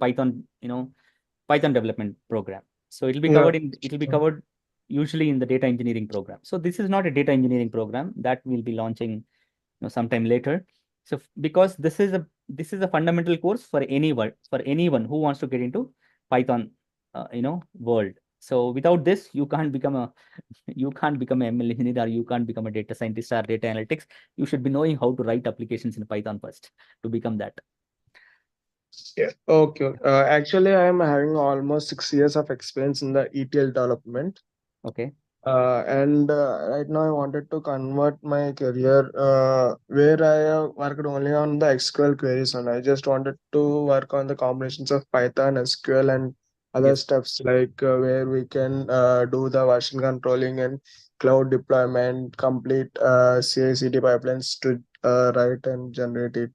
Python, Python development program. So it'll be covered usually in the data engineering program. So this is not a data engineering program that we'll be launching sometime later. So because this is a fundamental course for anyone who wants to get into Python world. So without this, you can't become a ML engineer, or you can't become a data scientist or data analytics. You should be knowing how to write applications in Python first to become that. Yeah. Okay. Actually, I am having almost 6 years of experience in the ETL development. Okay. And right now I wanted to convert my career where I have worked only on the SQL queries, and I just wanted to work on the combinations of Python, SQL, and other Yes. stuffs like where we can do the version controlling and cloud deployment, complete CI/CD pipelines to write and generate it.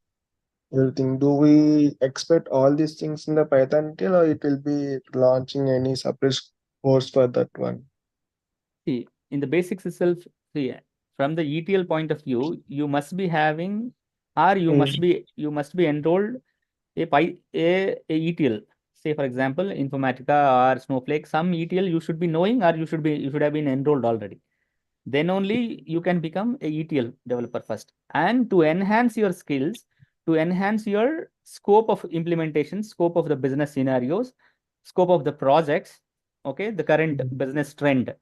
Everything. Do we expect all these things in the Python till, or it will be launching any separate course for that one? See, in the basics itself, see, from the ETL point of view, you must be having, or you must be enrolled a ETL. Say, for example, Informatica or Snowflake, some ETL you should be knowing, or you should have been enrolled already. Then only you can become a ETL developer first. And to enhance your skills, to enhance your scope of implementation, scope of the business scenarios, scope of the projects, okay, the current business trend,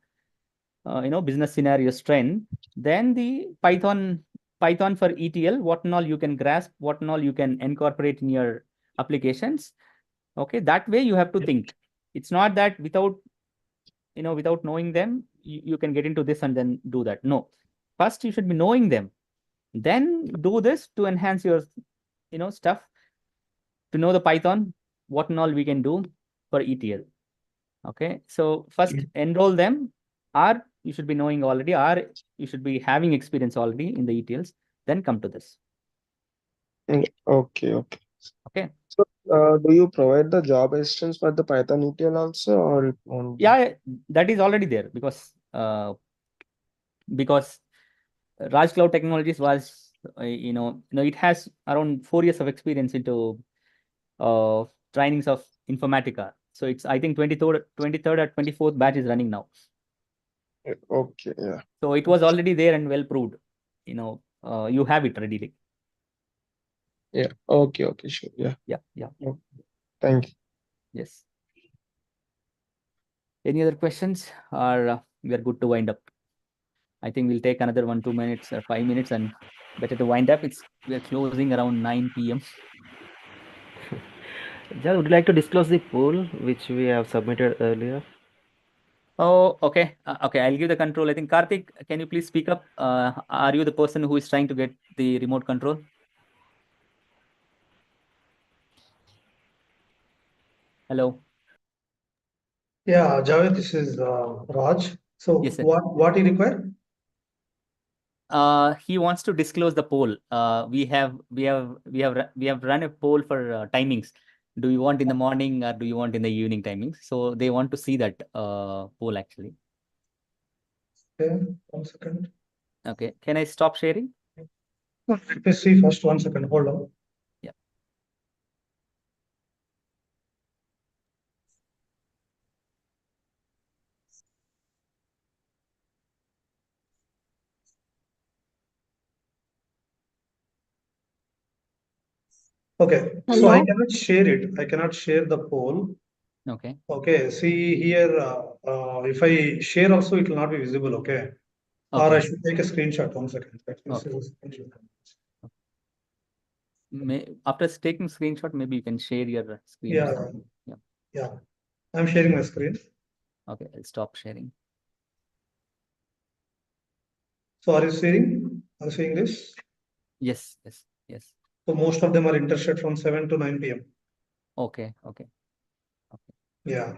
business scenarios trend, then the Python for ETL, what and all you can grasp, what and all you can incorporate in your applications. Okay, that way you have to think. It's not that without knowing them, you can get into this and then do that. No, first you should be knowing them, then do this to enhance your stuff, to know the Python, what and all we can do for ETL. Okay, so first enroll them, or you should be knowing already, or you should be having experience already in the ETLs, then come to this. Okay. Okay. So, do you provide the job assistance for the Python ETL also, or it won't? Yeah, that is already there because Raj Cloud Technologies was, it has around 4 years of experience into trainings of Informatica. So it's, I think, 23rd or 24th batch is running now. Okay, yeah. So it was already there and well proved. You have it readily. Yeah. Okay, sure. Yeah. Yeah. Okay. Thank you. Yes. Any other questions, or we are good to wind up? I think we'll take another 1-2 minutes or 5 minutes and better to wind up. We are closing around 9 p.m. Would you like to disclose the poll which we have submitted earlier? Oh, okay. Okay, I'll give the control. I think Karthik, can you please speak up? Are you the person who is trying to get the remote control? Hello. Yeah, Javed, this is Raj. So Yes, sir. what you require? He wants to disclose the poll. We have run a poll for timings. Do you want in the morning or do you want in the evening timings? So they want to see that poll actually. Okay, 1 second. Okay, can I stop sharing? Let me see first. 1 second. Hold on. Yeah. Okay, so Hello? I cannot share it. I cannot share the poll. Okay. Okay, see here, if I share also, it will not be visible. Okay. Or I Okay. should take a screenshot. 1 second. Let me see Okay. the screenshot. After taking screenshot, maybe you can share your screen or Yeah, something. Yeah. yeah. I'm sharing my screen. Okay, I'll stop sharing. So are you seeing? Are you seeing this? Yes. So most of them are interested from 7 to 9 p.m. Okay. Yeah.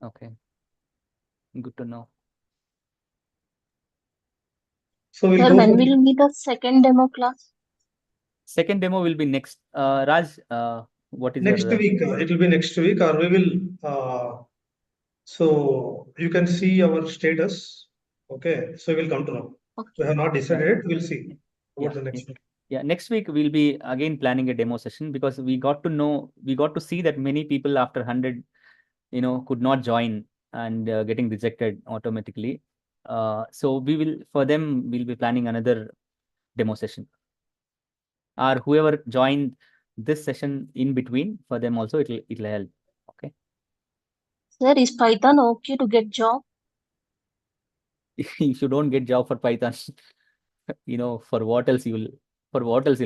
Okay. Good to know. So we'll Sir, go when for will be the second demo class? Second demo will be next. Raj, what is next your week. It will be next week, or we will. So you can see our status. Okay. So we'll come to know. We have not decided it. We'll see about the next week. Yeah, next week we'll be again planning a demo session because we got to see that many people after 100, could not join and getting rejected automatically. So for them, we'll be planning another demo session. Or whoever joined this session in between, for them also it'll help. Okay. Sir, is Python okay to get job? If you don't get job for Python, for what else you'll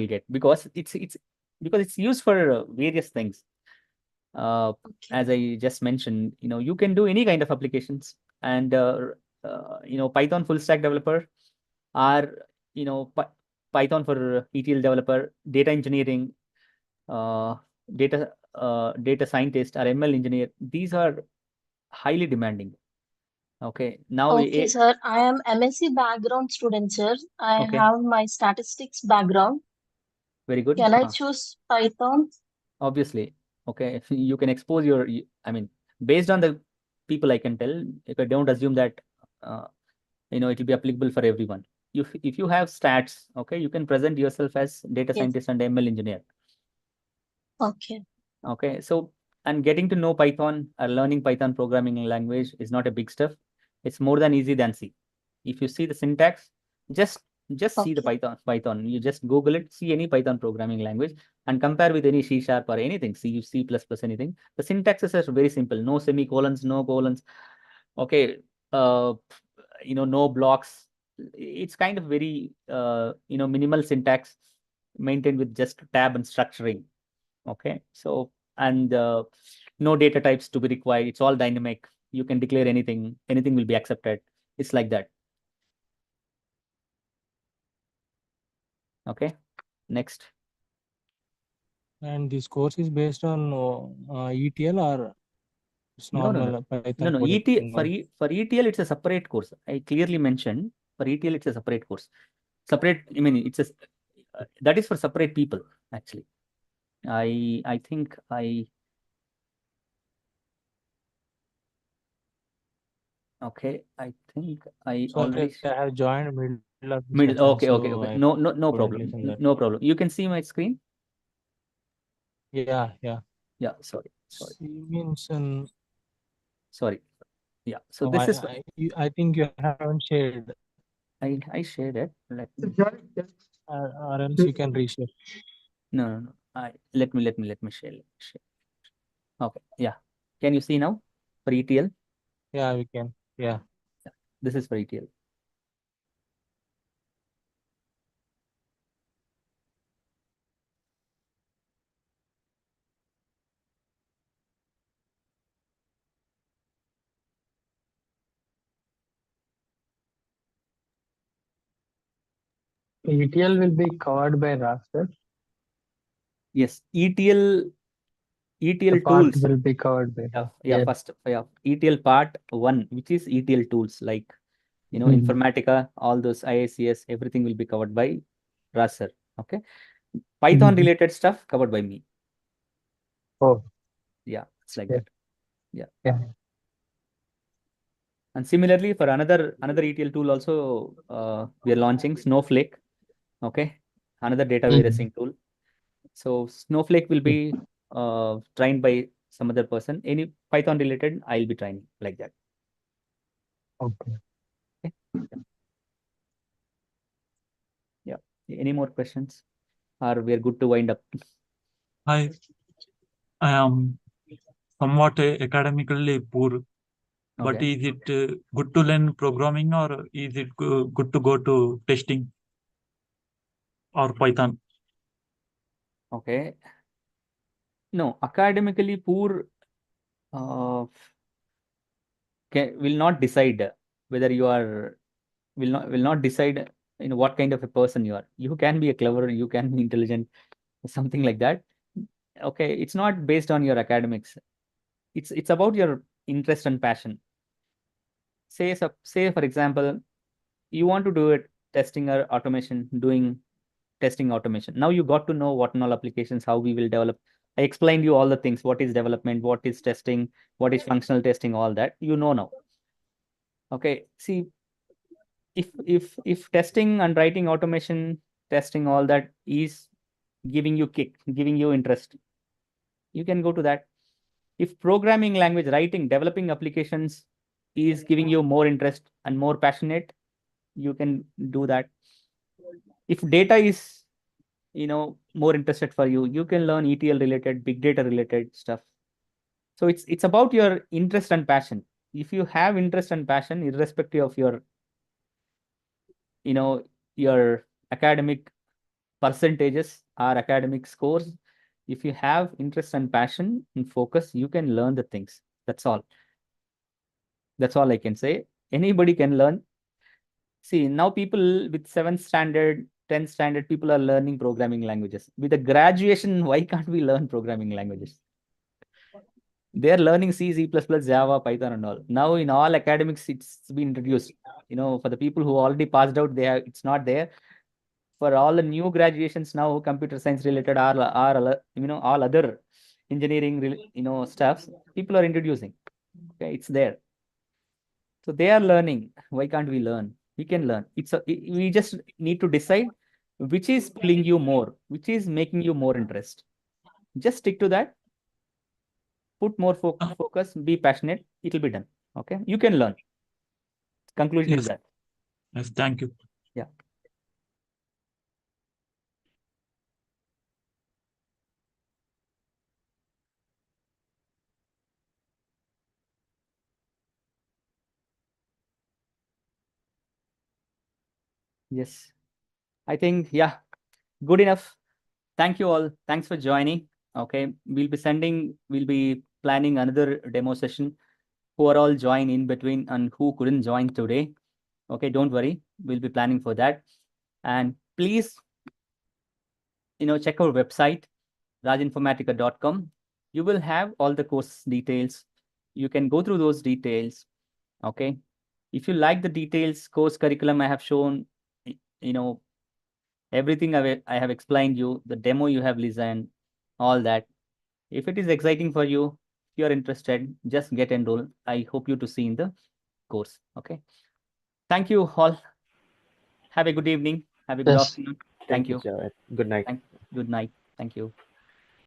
get? Because it's used for various things. As I just mentioned, you can do any kind of applications, and Python full stack developer, or Python for ETL developer, data engineering, uh, data scientist, or ML engineer. These are highly demanding. Okay, now Okay, sir. I am MSc background student, sir. I Okay. have my statistics background. Very good. Can I choose Python? Obviously. Okay, you can expose based on the people, I can tell. If I don't assume that it will be applicable for everyone. If you have stats, okay, you can present yourself as data scientist and ML engineer. Okay. Okay, so and getting to know Python or learning Python programming language is not a big stuff. It's more than easy than C. If you see the syntax, just see the Python. You just Google it, see any Python programming language, and compare with any C# or anything, C++, anything. The syntaxes are very simple. No semicolons, no colons. Okay, no blocks. It's kind of very minimal syntax maintained with just tab and structuring. Okay, so and no data types to be required. It's all dynamic. You can declare anything will be accepted. It's like that. Okay, next. And this course is based on ETL or it's normal Python No. coding? For ETL, it's a separate course. I clearly mentioned for ETL, it's a separate course. Separate. I mean, it's that is for separate people actually. I think Okay, I think I So already. I have joined middle of the Middle. session, Okay. so I No couldn't problem. listen that. No problem. You can see my screen. Yeah. Yeah. Sorry. Siemens and Sorry. Yeah. So No, this is I think you haven't shared, I shared it. Let me. or else you can reshare. No. Let me share. Okay. Yeah. Can you see now for ETL? Yeah, we can. Yeah. This is for ETL. ETL will be covered by raster. Yes. ETL The part tools. will be covered by. First, ETL part 1, which is ETL tools, like Informatica, all those IACS, everything will be covered by raster. Okay. Python related stuff covered by me. Oh. Yeah, it's like Yeah. that. Yeah. Yeah. And similarly, for another ETL tool also, we are launching Snowflake. Okay, another data warehousing tool. So Snowflake will be trained by some other person. Any Python related, I'll be training like that. Okay. Yeah. Any more questions? Or we are good to wind up? I am somewhat academically poor, but Okay. is it good to learn programming, or is it good to go to testing or Python? Okay. No, academically poor will not decide whether you are will not decide what kind of a person you are. You can be a clever, you can be intelligent, something like that. Okay, it's not based on your academics. It's about your interest and passion. Say for example, you want to do it testing or automation, doing testing automation. Now you got to know what and all applications, how we will develop. I explained you all the things, what is development, what is testing, what is functional testing, all that you know now. Okay, see, if testing and writing automation, testing, all that is giving you kick, giving you interest, you can go to that. If programming language, writing, developing applications is giving you more interest and more passionate, you can do that. If data is more interested for you, you can learn ETL related, big data related stuff. So it's about your interest and passion. If you have interest and passion, irrespective of your your academic percentages or academic scores, if you have interest and passion and focus, you can learn the things. That's all I can say. Anybody can learn. See, now people with 7th standard, 10th standard, people are learning programming languages. With a graduation, why can't we learn programming languages? They are learning C, C++, Java, Python and all. Now in all academics, it's been introduced. For the people who already passed out, it's not there. For all the new graduations now, computer science related or all other engineering stuffs, people are introducing. Okay, it's there. So they are learning. Why can't we learn? We can learn. We just need to decide which is pulling you more, which is making you more interest. Just stick to that. Put more focus, be passionate. It will be done. Okay, you can learn. Conclusion is that. Yes, thank you. Yeah. Yes. I think, yeah, good enough. Thank you all. Thanks for joining. Okay, we'll be planning another demo session. Who are all join in between and who couldn't join today. Okay, don't worry. We'll be planning for that. And please, check our website, rajinformatica.com. You will have all the course details. You can go through those details. Okay. If you like the details, course curriculum I have shown, everything I have explained you, the demo you have listened, all that. If it is exciting for you, if you're interested, just get enrolled. I hope you to see in the course. Okay. Thank you all. Have a good evening. Have a good afternoon. Thank you. Javed. Good night. Good night. Thank you.